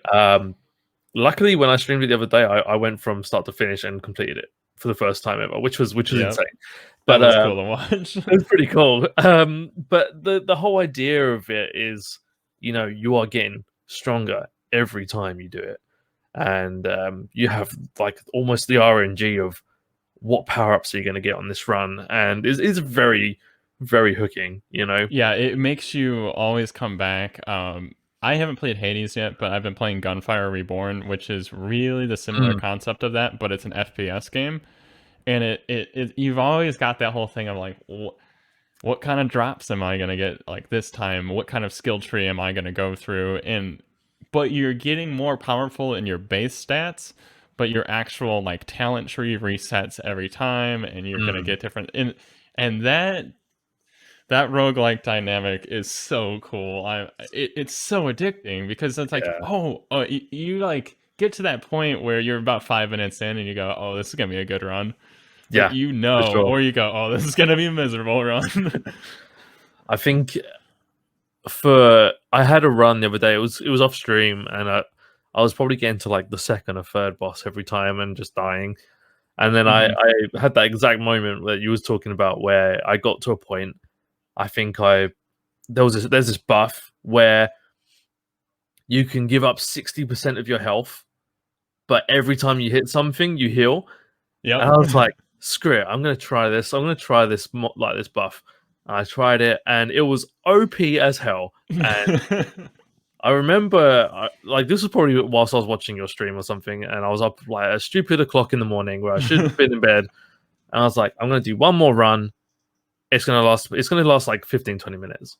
Luckily, when I streamed it the other day, I went from start to finish and completed it for the first time ever, which was insane. But that was cool to watch. It was pretty cool. But the whole idea of it is, you are getting stronger every time you do it, and you have like almost the RNG of what power ups are you going to get on this run, and it's very, very hooking. Yeah, it makes you always come back. I haven't played Hades yet, but I've been playing Gunfire Reborn, which is really the similar concept of that, but it's an FPS game. And it you've always got that whole thing of like, what kind of drops am I going to get like this time? What kind of skill tree am I going to go through? But you're getting more powerful in your base stats, but your actual like talent tree resets every time, and you're going to get different. And that roguelike dynamic is so cool. It's so addicting because it's like, you like get to that point where you're about 5 minutes in and you go, oh, this is going to be a good run. Yeah, sure. Or you go, oh, this is going to be a miserable run. I think I had a run the other day. It was off stream, and I was probably getting to like the second or third boss every time and just dying. And then I had that exact moment that you was talking about where I got to a point. I think there's this buff where you can give up 60% of your health, but every time you hit something, you heal. Yeah. And I was like, screw it, I'm going to try this. I'm going to try this like this buff. And I tried it, and it was OP as hell. And I remember, this was probably whilst I was watching your stream or something, and I was up like a stupid o'clock in the morning where I should have been in bed. And I was like, I'm going to do one more run. it's gonna last like 15-20 minutes.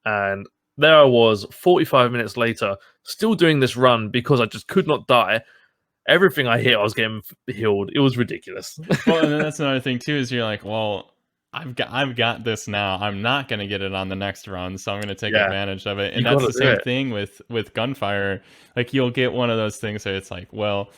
And there I was 45 minutes later, still doing this run because I just could not die. Everything I hit, I was getting healed. It was ridiculous. Well, and then that's another thing too, is you're like, well, I've got this now. I'm not gonna get it on the next run, so I'm gonna take advantage of it. And that's the same thing with gunfire. Like, you'll get one of those things where it's like, well,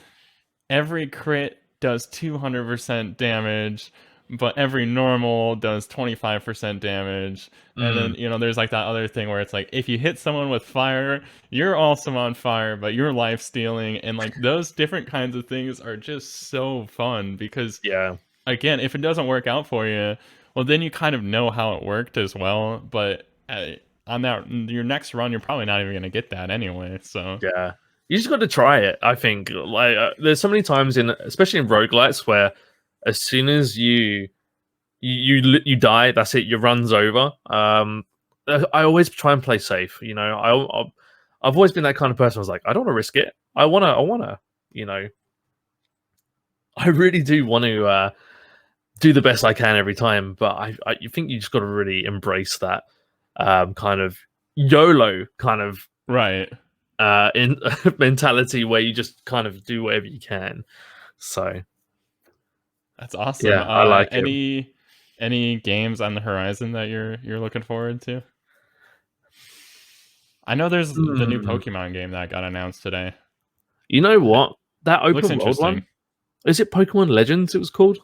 every crit does 200% damage, but every normal does 25% damage. And then, you know, there's like that other thing where it's like, if you hit someone with fire, you're also on fire, but you're life stealing. And like, those different kinds of things are just so fun because, again, if it doesn't work out for you, well, then you kind of know how it worked as well. But on your next run, you're probably not even going to get that anyway. So yeah, you just got to try it. I think like there's so many times especially in roguelites, where as soon as you die, that's it. Your run's over. I always try and play safe. You know, I've always been that kind of person. I was like, I don't want to risk it. I wanna. You know, I really do want to do the best I can every time. But I think you just got to really embrace that kind of YOLO kind of in mentality, where you just kind of do whatever you can. So that's awesome. Yeah, I like any games on the horizon that you're looking forward to? I know there's the new Pokemon game that got announced today. You know what? That open world one? Is it Pokemon Legends it was called?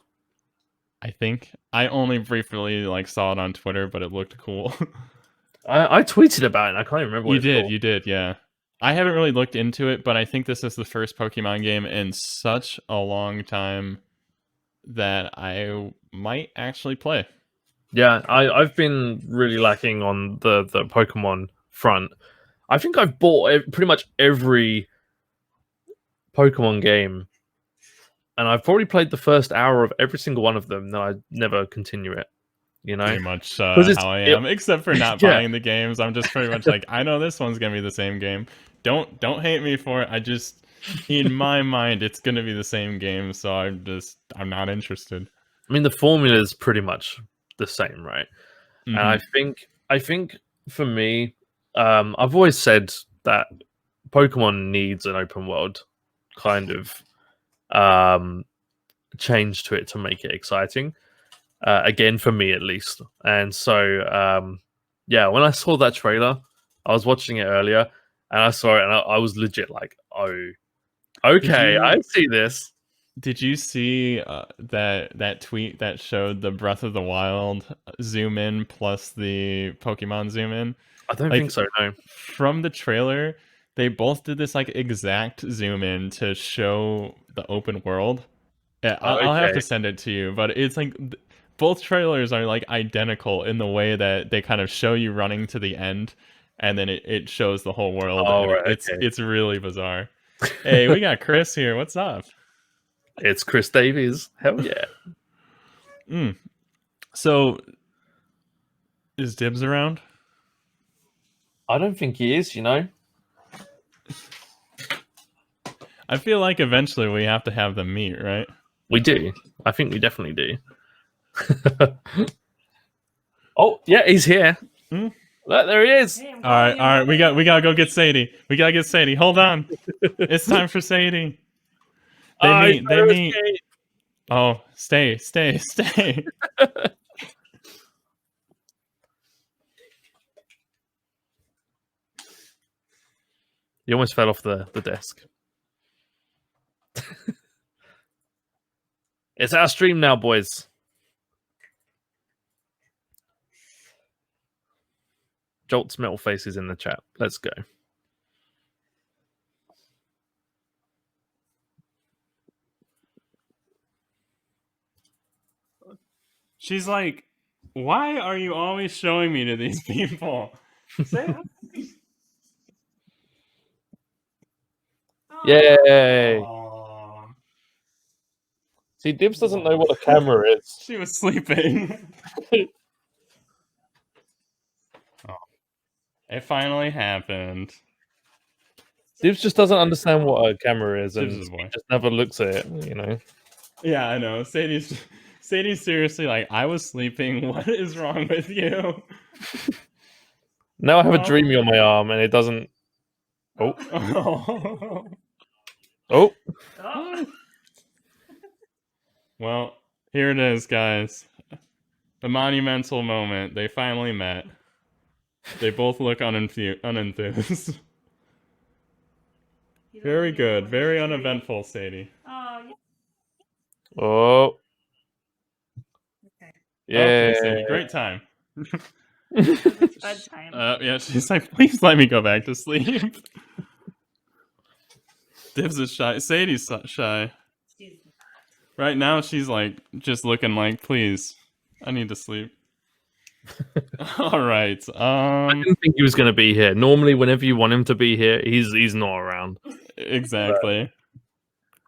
I think. I only briefly saw it on Twitter, but it looked cool. I tweeted about it and I can't remember what you did, yeah. I haven't really looked into it, but I think this is the first Pokemon game in such a long time that I might actually play. Yeah, I've been really lacking on the Pokemon front. I think I've bought pretty much every Pokemon game, and I've probably played the first hour of every single one of them. No, I never continue it. You know, pretty much how I am, except for not buying the games. I'm just pretty much like, I know this one's gonna be the same game. Don't hate me for it. I just, in my mind, it's gonna be the same game, so I'm not interested. I mean, the formula is pretty much the same, right? And I think for me, I've always said that Pokemon needs an open world kind of change to it to make it exciting. Again, for me at least. And so, yeah, when I saw that trailer, I was watching it earlier, and I saw it, and I was legit like, oh, okay, I see this. Did you see that tweet that showed the Breath of the Wild zoom in plus the Pokemon zoom in? I don't think so, no. From the trailer, they both did this exact zoom in to show the open world. Yeah, I'll have to send it to you, but it's both trailers are identical in the way that they kind of show you running to the end, and then it shows the whole world. It's really bizarre. Hey, we got Chris here. What's up? It's Chris Davies. Hell yeah. So, is Dibs around? I don't think he is, you know. I feel like eventually we have to have them meet, right? We do. I think we definitely do. Oh, yeah, he's here. Look, there he is. Hey, all right. We gotta go get Sadie. We gotta get Sadie. Hold on. It's time for Sadie. They meet. Oh, stay. You almost fell off the desk. It's our stream now, boys. Jolttz metal face is in the chat. Let's go. She's like, why are you always showing me to these people? Say Yay! Aww. See, Dibs doesn't know what a camera is. She was sleeping. Oh. It finally happened. Dibs just doesn't understand what a camera is, and Dibs' he just never looks at it, you know. Yeah, I know. Sadie's Sadie's seriously like, I was sleeping. What is wrong with you? Now I have a dreamy on my arm, and it doesn't. Oh. Oh. Well, here it is, guys. The monumental moment. They finally met. They both look unenthused. Very good. Very uneventful, Sadie. Oh. Okay. Yeah. Okay, Sadie. Great time. It's bedtime. Yeah, she's like, please let me go back to sleep. Divs is shy. Sadie's shy. She's Right now, she's like, just looking like, please, I need to sleep. All right. I didn't think he was going to be here. Normally, whenever you want him to be here, he's not around. Exactly.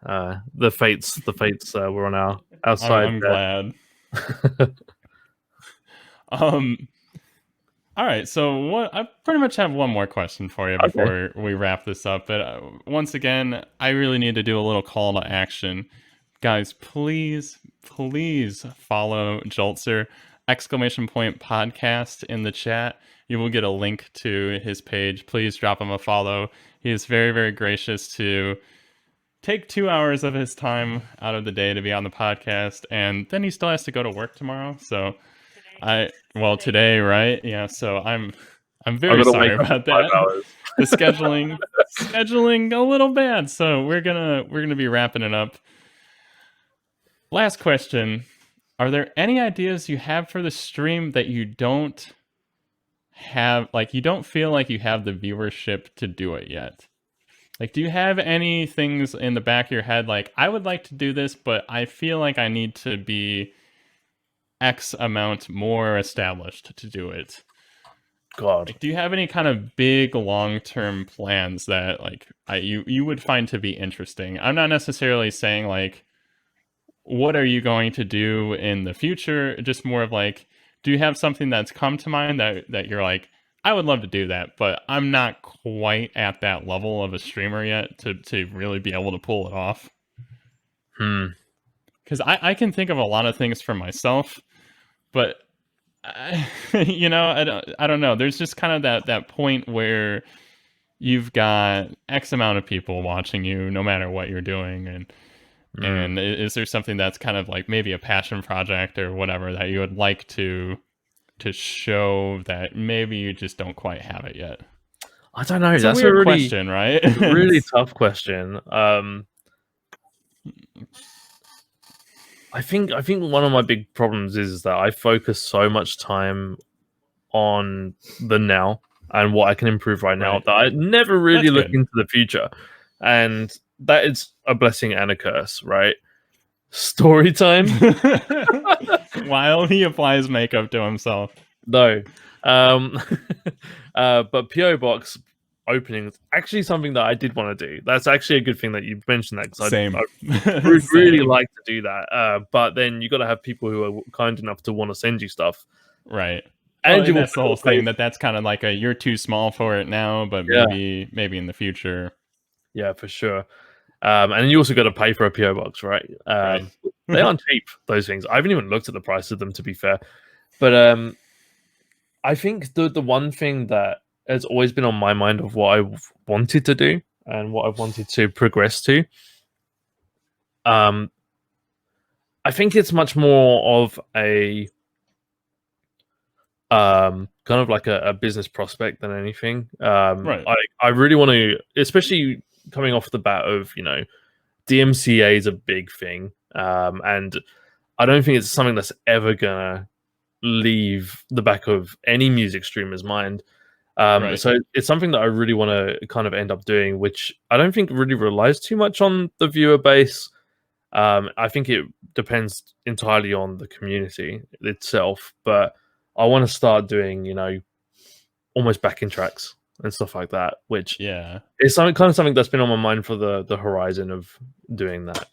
The fates were on our side. I'm glad. All right, so I pretty much have one more question for you before we wrap this up. But once again, I really need to do a little call to action. Guys, please follow Jolttz0r !podcast in the chat. You will get a link to his page. Please drop him a follow. He is very, very gracious to take 2 hours of his time out of the day to be on the podcast, and then he still has to go to work tomorrow. So today, right? Yeah, so I'm very sorry about that. The scheduling a little bad. So we're gonna be wrapping it up. Last question. Are there any ideas you have for the stream that you don't have, like you don't feel like you have the viewership to do it yet? Like, do you have any things in the back of your head like, I would like to do this, but I feel like I need to be X amount more established to do it? God. Like, do you have any kind of big long-term plans that like you would find to be interesting? I'm not necessarily saying like, what are you going to do in the future? Just more of like, do you have something that's come to mind that you're like, I would love to do that, but I'm not quite at that level of a streamer yet to really be able to pull it off? Because I can think of a lot of things for myself, but I don't know. There's just kind of that point where you've got X amount of people watching you no matter what you're doing, and is there something that's kind of like maybe a passion project or whatever that you would like to show that maybe you just don't quite have it yet? I don't know. That's a weird question, right? Really tough question. I think one of my big problems is that I focus so much time on the now and what I can improve right now that I never really look into the future, and that is a blessing and a curse, right? Story time. While he applies makeup to himself. No. But PO Box opening is actually something that I did want to do. That's actually a good thing that you mentioned that, because I would really like to do that. But then you got to have people who are kind enough to want to send you stuff. Right. And that's the whole thing, that's kind of like you're too small for it now, but maybe in the future. Yeah, for sure. And you also got to pay for a PO box, right? They aren't cheap, those things. I haven't even looked at the price of them, to be fair. But I think the one thing that has always been on my mind of what I wanted to do and what I wanted to progress to, I think it's much more of a kind of like a business prospect than anything. I really want to, especially coming off the bat of, DMCA is a big thing. And I don't think it's something that's ever gonna leave the back of any music streamer's mind. So it's something that I really want to kind of end up doing, which I don't think really relies too much on the viewer base. I think it depends entirely on the community itself, but I want to start doing, almost backing tracks and stuff like that, which is something that's been on my mind for the horizon of doing that.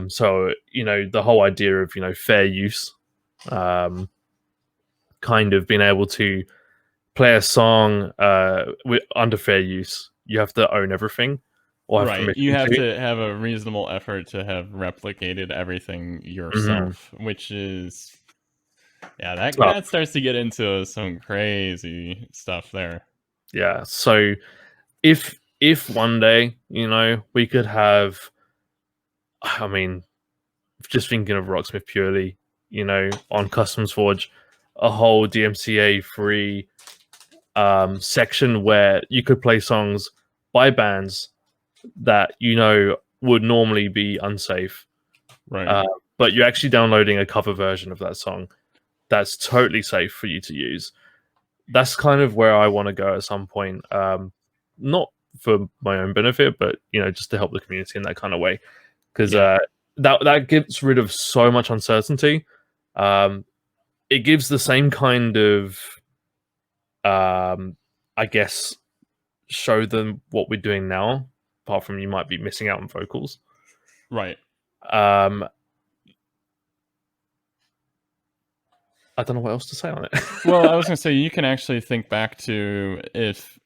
So, the whole idea of, fair use, kind of being able to play a song under fair use, you have to own everything, or have Right. permission You have to. to have a reasonable effort to have replicated everything yourself, which is that starts to get into some crazy stuff there. Yeah. So if one day, we could have, I mean, just thinking of Rocksmith purely, on Customs Forge, a whole DMCA free section where you could play songs by bands that would normally be unsafe, Right. but you're actually downloading a cover version of that song that's totally safe for you to use. That's kind of where I want to go at some point. Not for my own benefit, but just to help the community in that kind of way, because that gets rid of so much uncertainty. It gives the same kind of, I guess, show them what we're doing now. Apart from you might be missing out on vocals, right? I don't know what else to say on it. Well, I was gonna say, you can actually think back to if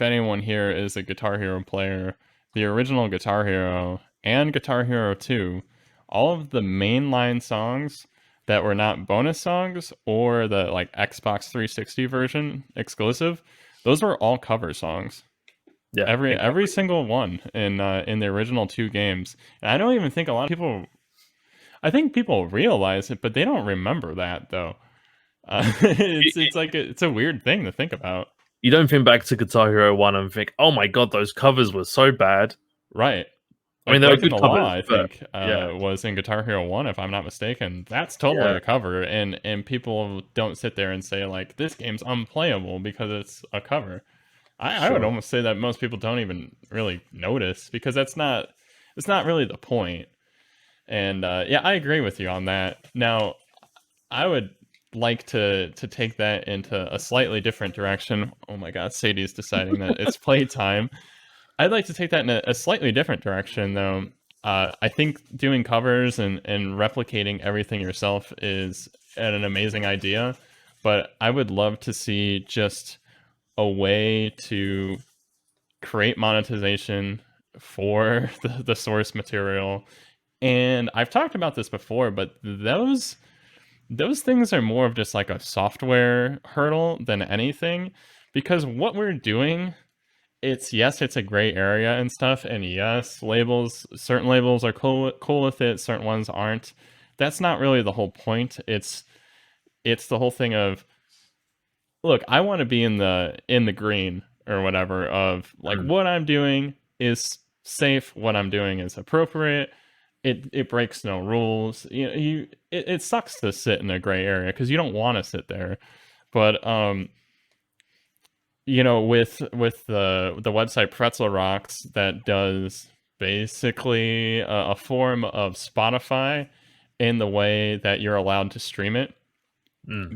anyone here is a Guitar Hero player, the original Guitar Hero and Guitar Hero 2, all of the mainline songs that were not bonus songs or the like Xbox 360 version exclusive, those were all cover songs. Yeah, every single one in the original 2 games. And I don't even think a lot of people, I think people realize it, but they don't remember that though. It's a weird thing to think about. You don't think back to Guitar Hero 1 and think, oh my god, those covers were so bad. Right. I mean, they were good covers. Law, I think was in Guitar Hero 1, if I'm not mistaken. That's totally a cover, and people don't sit there and say like, this game's unplayable because it's a cover. I would almost say that most people don't even really notice, because it's not really the point. And I agree with you on that. Now, I would like to take that into a slightly different direction. Oh my god, Sadie's deciding that it's playtime. I'd like to take that in a slightly different direction, though. I think doing covers and replicating everything yourself is an amazing idea, but I would love to see just a way to create monetization for the source material. And I've talked about this before, but those things are more of just like a software hurdle than anything, because what we're doing, it's a gray area and stuff, and yes, certain labels are cool with it, certain ones aren't. That's not really the whole point. It's the whole thing of, look, I want to be in the green or whatever of like, what I'm doing is safe, what I'm doing is appropriate. It breaks no rules. It sucks to sit in a gray area because you don't want to sit there. But with the website Pretzel Rocks, that does basically a form of Spotify in the way that you're allowed to stream it,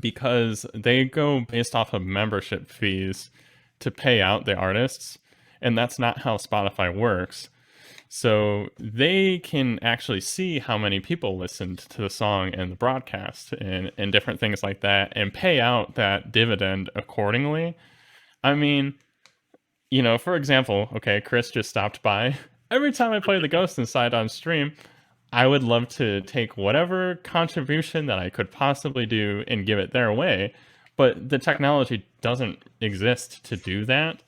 because they go based off of membership fees to pay out the artists, and that's not how Spotify works. So they can actually see how many people listened to the song and the broadcast and different things like that, and pay out that dividend accordingly. I mean, for example, okay, Chris just stopped by. Every time I play the Ghost Inside on stream, I would love to take whatever contribution that I could possibly do and give it their way. But the technology doesn't exist to do that.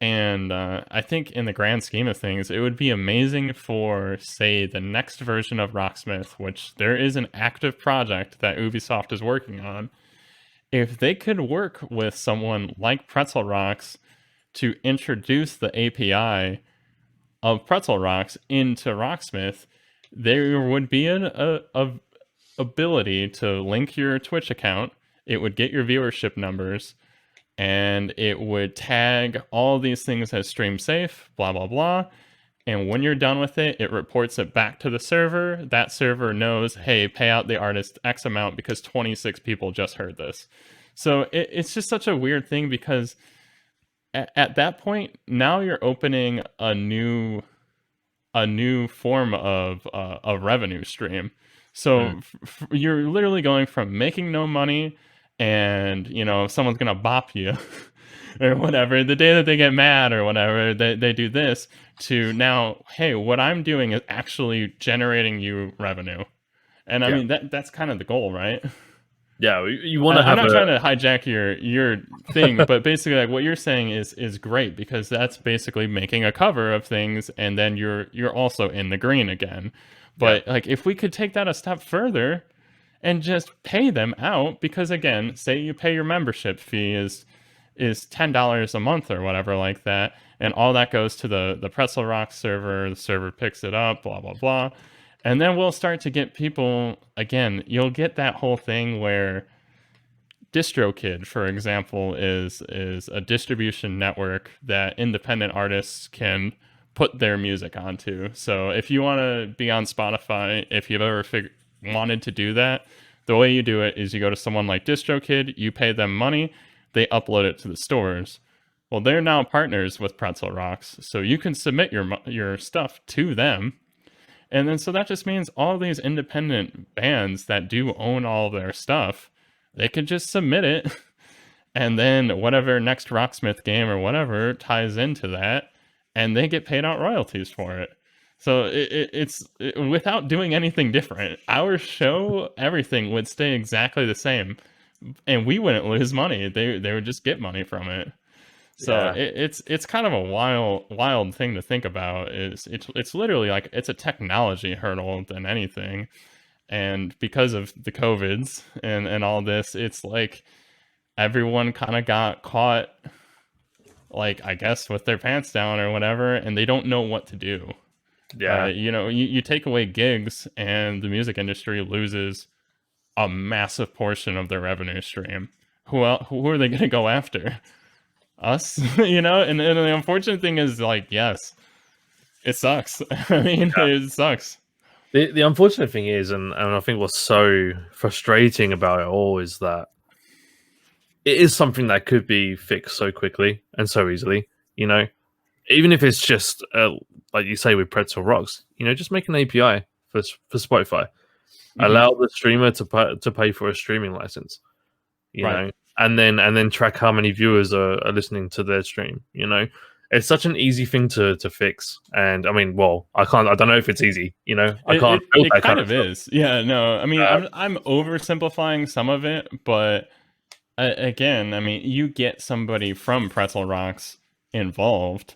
And I think in the grand scheme of things, it would be amazing for, say, the next version of Rocksmith, which there is an active project that Ubisoft is working on. If they could work with someone like Pretzel Rocks to introduce the API of Pretzel Rocks into Rocksmith, there would be an ability to link your Twitch account. It would get your viewership numbers, and it would tag all these things as stream safe, blah, blah, blah. And when you're done with it, it reports it back to the server. That server knows, hey, pay out the artist X amount because 26 people just heard this. So it's just such a weird thing, because at that point, now you're opening a new form of a revenue stream. So you're literally going from making no money and, someone's going to bop you or whatever, the day that they get mad or whatever, they do this, to now, hey, what I'm doing is actually generating you revenue. And I mean, that's kind of the goal, right? Yeah, you want to I'm have not trying to hijack your thing, but basically, like, what you're saying is great, because that's basically making a cover of things, and then you're also in the green again. But like, if we could take that a step further and just pay them out, because again, say you pay your membership fee is $10 a month or whatever like that, and all that goes to the Pretzel Rock server, the server picks it up, blah blah blah. And then we'll start to get people, again, you'll get that whole thing where DistroKid, for example, is a distribution network that independent artists can put their music onto. So if you want to be on Spotify, if you've ever wanted to do that, the way you do it is you go to someone like DistroKid, you pay them money, they upload it to the stores. Well, they're now partners with Pretzel Rocks, so you can submit your stuff to them. And then so that just means all these independent bands that do own all of their stuff, they could just submit it, and then whatever next Rocksmith game or whatever ties into that, and they get paid out royalties for it. So it's without doing anything different. Our show, everything would stay exactly the same, and we wouldn't lose money. They would just get money from it. So it's kind of a wild thing to think about. It's literally like, it's a technology hurdle than anything, and because of the COVIDs and all this, it's like everyone kind of got caught, like, I guess, with their pants down or whatever, and they don't know what to do. You take away gigs, and the music industry loses a massive portion of their revenue stream. Who are they going to go after? Us? And the unfortunate thing is, like, yes, it sucks. I mean, it sucks. The unfortunate thing is, and I think what's so frustrating about it all, is that it is something that could be fixed so quickly and so easily. Even if it's just like you say with Pretzel Rocks, just make an API for Spotify, allow the streamer to pay for a streaming license, you know, and then track how many viewers are listening to their stream. It's such an easy thing to fix. And I mean, well, I don't know if it's easy. I can't. It kind of is. Yeah, no. I mean, I'm oversimplifying some of it, but again, I mean, you get somebody from Pretzel Rocks involved,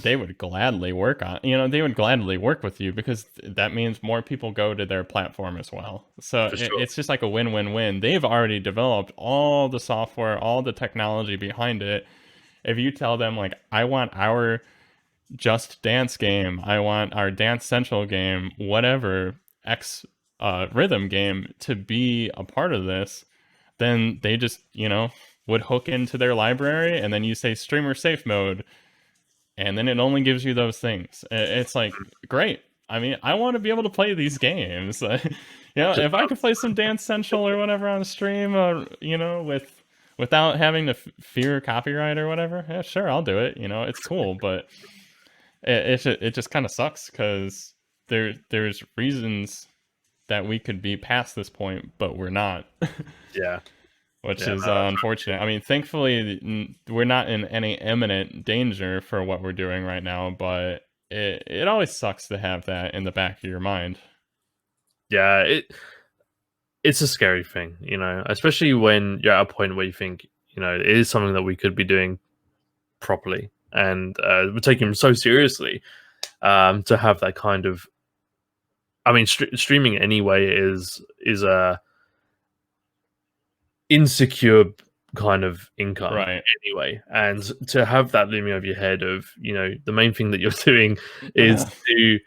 they would gladly work on. They would gladly work with you, because that means more people go to their platform as well. So it's just like a win-win-win. They've already developed all the software, all the technology behind it. If you tell them, like, I want our Just Dance game, I want our Dance Central game, whatever, X rhythm game to be a part of this, then they just, would hook into their library, and then you say streamer safe mode, and then it only gives you those things. It's like, great. I mean, I want to be able to play these games. If I could play some Dance Central or whatever on stream, without having to fear copyright or whatever, yeah, sure, I'll do it. It's cool, but it just kind of sucks, because there's reasons that we could be past this point, but we're not. Yeah. Which is unfortunate. I mean, thankfully, we're not in any imminent danger for what we're doing right now, but it always sucks to have that in the back of your mind. Yeah, it's a scary thing, especially when you're at a point where you think, it is something that we could be doing properly, and we're taking them so seriously, to have that kind of, I mean, streaming anyway is a insecure kind of income anyway, and to have that looming over your head of, the main thing that you're doing is to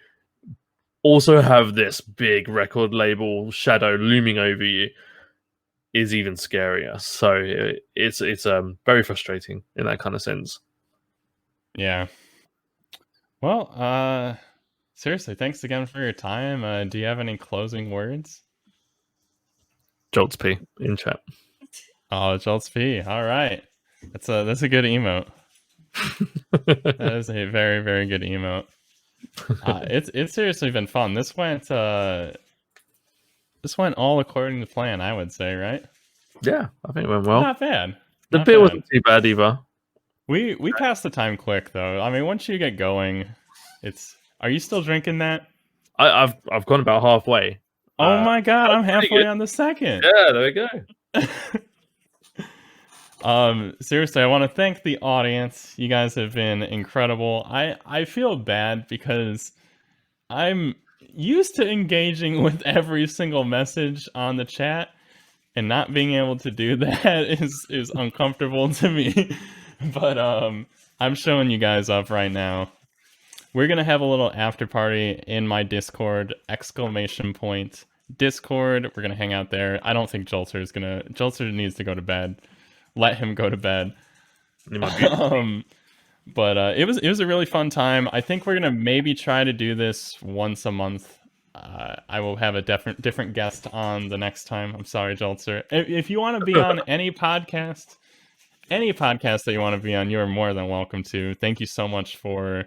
also have this big record label shadow looming over you is even scarier. So it's very frustrating in that kind of sense. Yeah. Well, seriously, thanks again for your time. Do you have any closing words? Jolttz0r in chat. Oh, Jolttz0r. All right. That's a good emote. That is a very, very good emote. It's seriously been fun. This went all according to plan, I would say, right? Yeah, I think it went well. Not bad. The beer wasn't too bad either. We pass the time quick though. I mean, once you get going, it's. Are you still drinking that? I've gone about halfway. Oh my god, I'm halfway good. on the second. Yeah, there we go. Seriously, I want to thank the audience. You guys have been incredible. I feel bad because I'm used to engaging with every single message on the chat, and not being able to do that is uncomfortable to me. But I'm showing you guys up right now. We're gonna have a little after party in my Discord! Discord. We're gonna hang out there. I don't think Jolttz0r needs to go to bed. Let him go to bed. But it was a really fun time. I think we're gonna maybe try to do this once a month. I will have a different guest on the next time. I'm sorry, Jolttz0r. If you want to be on any podcast that you want to be on, you are more than welcome to. Thank you so much for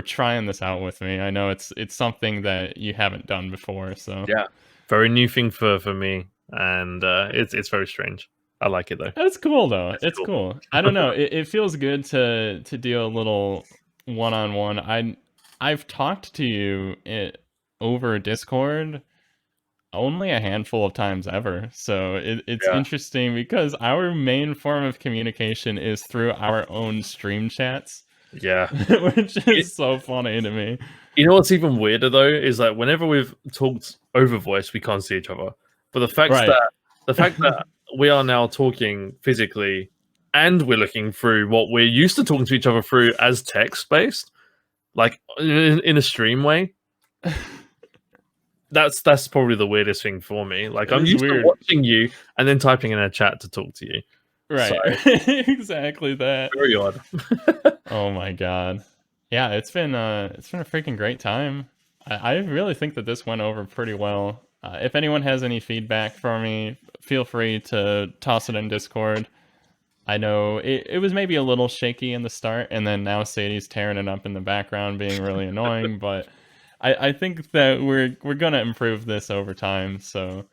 trying this out with me. I know it's something that you haven't done before, so yeah, very new thing for me, and it's very strange. I like it though. It's cool though. It's cool. I don't know. It feels good to do a little one-on-one. I've talked to you over Discord only a handful of times ever. So it's interesting because our main form of communication is through our own stream chats. Yeah. Which is so funny to me. You know what's even weirder though is that whenever we've talked over voice, we can't see each other. But the fact that we are now talking physically and we're looking through what we're used to talking to each other through as text based, like in a stream way. That's probably the weirdest thing for me. Like I'm used to watching you and then typing in a chat to talk to you. Right. So, exactly that. Very odd. Oh my god. Yeah, it's been a freaking great time. I really think that this went over pretty well. If anyone has any feedback for me, feel free to toss it in Discord. I know it was maybe a little shaky in the start, and then now Sadie's tearing it up in the background, being really annoying, but I think that we're gonna improve this over time. So,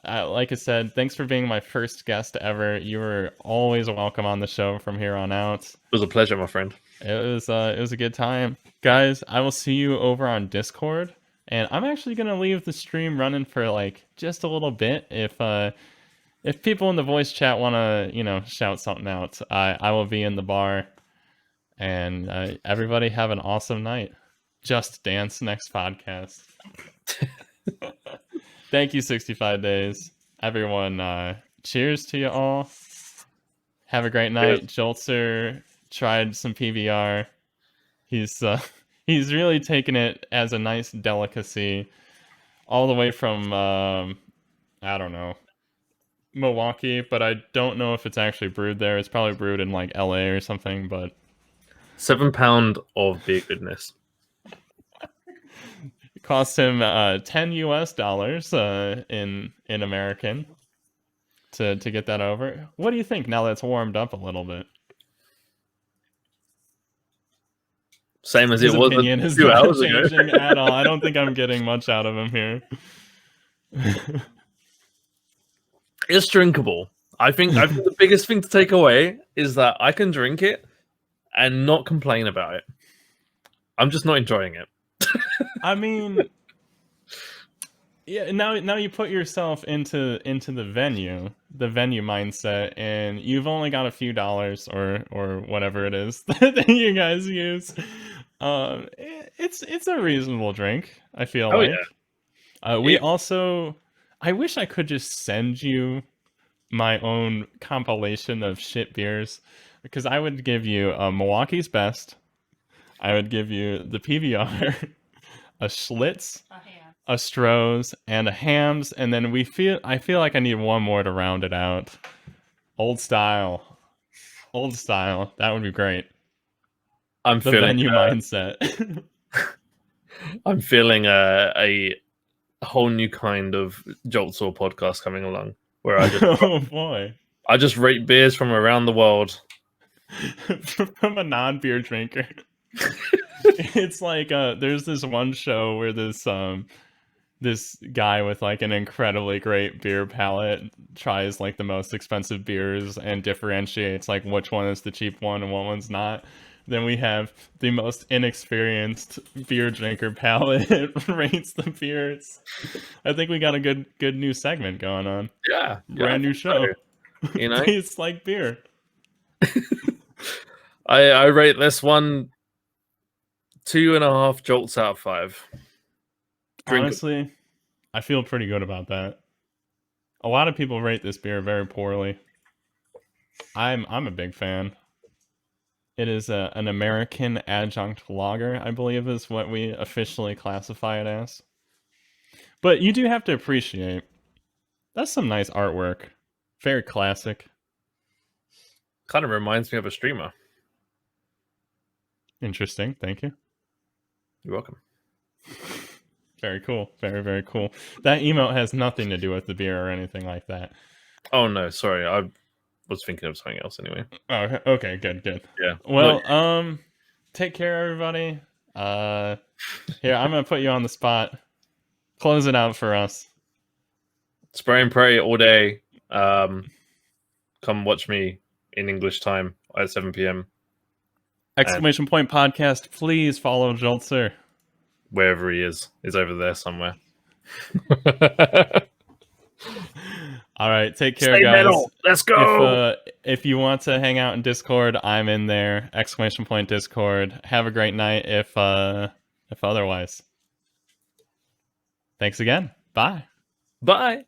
like I said, thanks for being my first guest ever. You were always welcome on the show from here on out. It was a pleasure, my friend. It was a good time, guys. I will see you over on Discord, and I'm actually gonna leave the stream running for like just a little bit. If people in the voice chat want to shout something out, I will be in the bar. And everybody have an awesome night. Just Dance next podcast. Thank you, 65 Days. Everyone, cheers to you all. Have a great night. Jolttz0r tried some PBR. He's really taken it as a nice delicacy. All the way from, I don't know, Milwaukee, but I don't know if it's actually brewed there. It's probably brewed in like LA or something, but... 7 pound of beer goodness. It cost him $10 US in American to get that over. What do you think now that it's warmed up a little bit? Same as His it was opinion is 2 not hours ago. changing at all. I don't think I'm getting much out of him here. It's drinkable. I think the biggest thing to take away is that I can drink it and not complain about it. I'm just not enjoying it. I mean, yeah. Now you put yourself into the venue mindset, and you've only got a few dollars or whatever it is that you guys use. It's a reasonable drink. I feel like. Yeah. I wish I could just send you my own compilation of shit beers, because I would give you Milwaukee's Best. I would give you the PBR, a Schlitz, a Stroh's, and a Hams, and then I feel like I need one more to round it out. Old style. That would be great. I'm feeling venue mindset. I'm feeling a whole new kind of Jolttz0r podcast coming along, where I just oh boy, I just rate beers from around the world. From a non-beer drinker. It's like there's this one show where this this guy with like an incredibly great beer palate tries like the most expensive beers and differentiates like which one is the cheap one and what one's not. Then we have the most inexperienced beer drinker palate rates the beers. I think we got a good new segment going on. Yeah, Brand new show. So. You know, Tastes like beer. I rate this one 2.5 Joltz out of 5. Honestly, I feel pretty good about that. A lot of people rate this beer very poorly. I'm a big fan. It is an American adjunct lager, I believe is what we officially classify it as. But you do have to appreciate, that's some nice artwork. Very classic. Kind of reminds me of a streamer. Interesting, thank you. You're welcome. Very cool. Very, very cool. That emote has nothing to do with the beer or anything like that. Oh no, sorry. I was thinking of something else anyway. Oh, okay, good. Yeah. Well, take care, everybody. Here, I'm gonna put you on the spot. Close it out for us. Spray and pray all day. Come watch me in English time at 7 p.m. Exclamation point podcast. Please follow Jolttz0r. Wherever he is over there somewhere. All right, take care, Stay guys. metal. Let's go. If you want to hang out in Discord, I'm in there. Exclamation point Discord. Have a great night. If otherwise. Thanks again. Bye. Bye.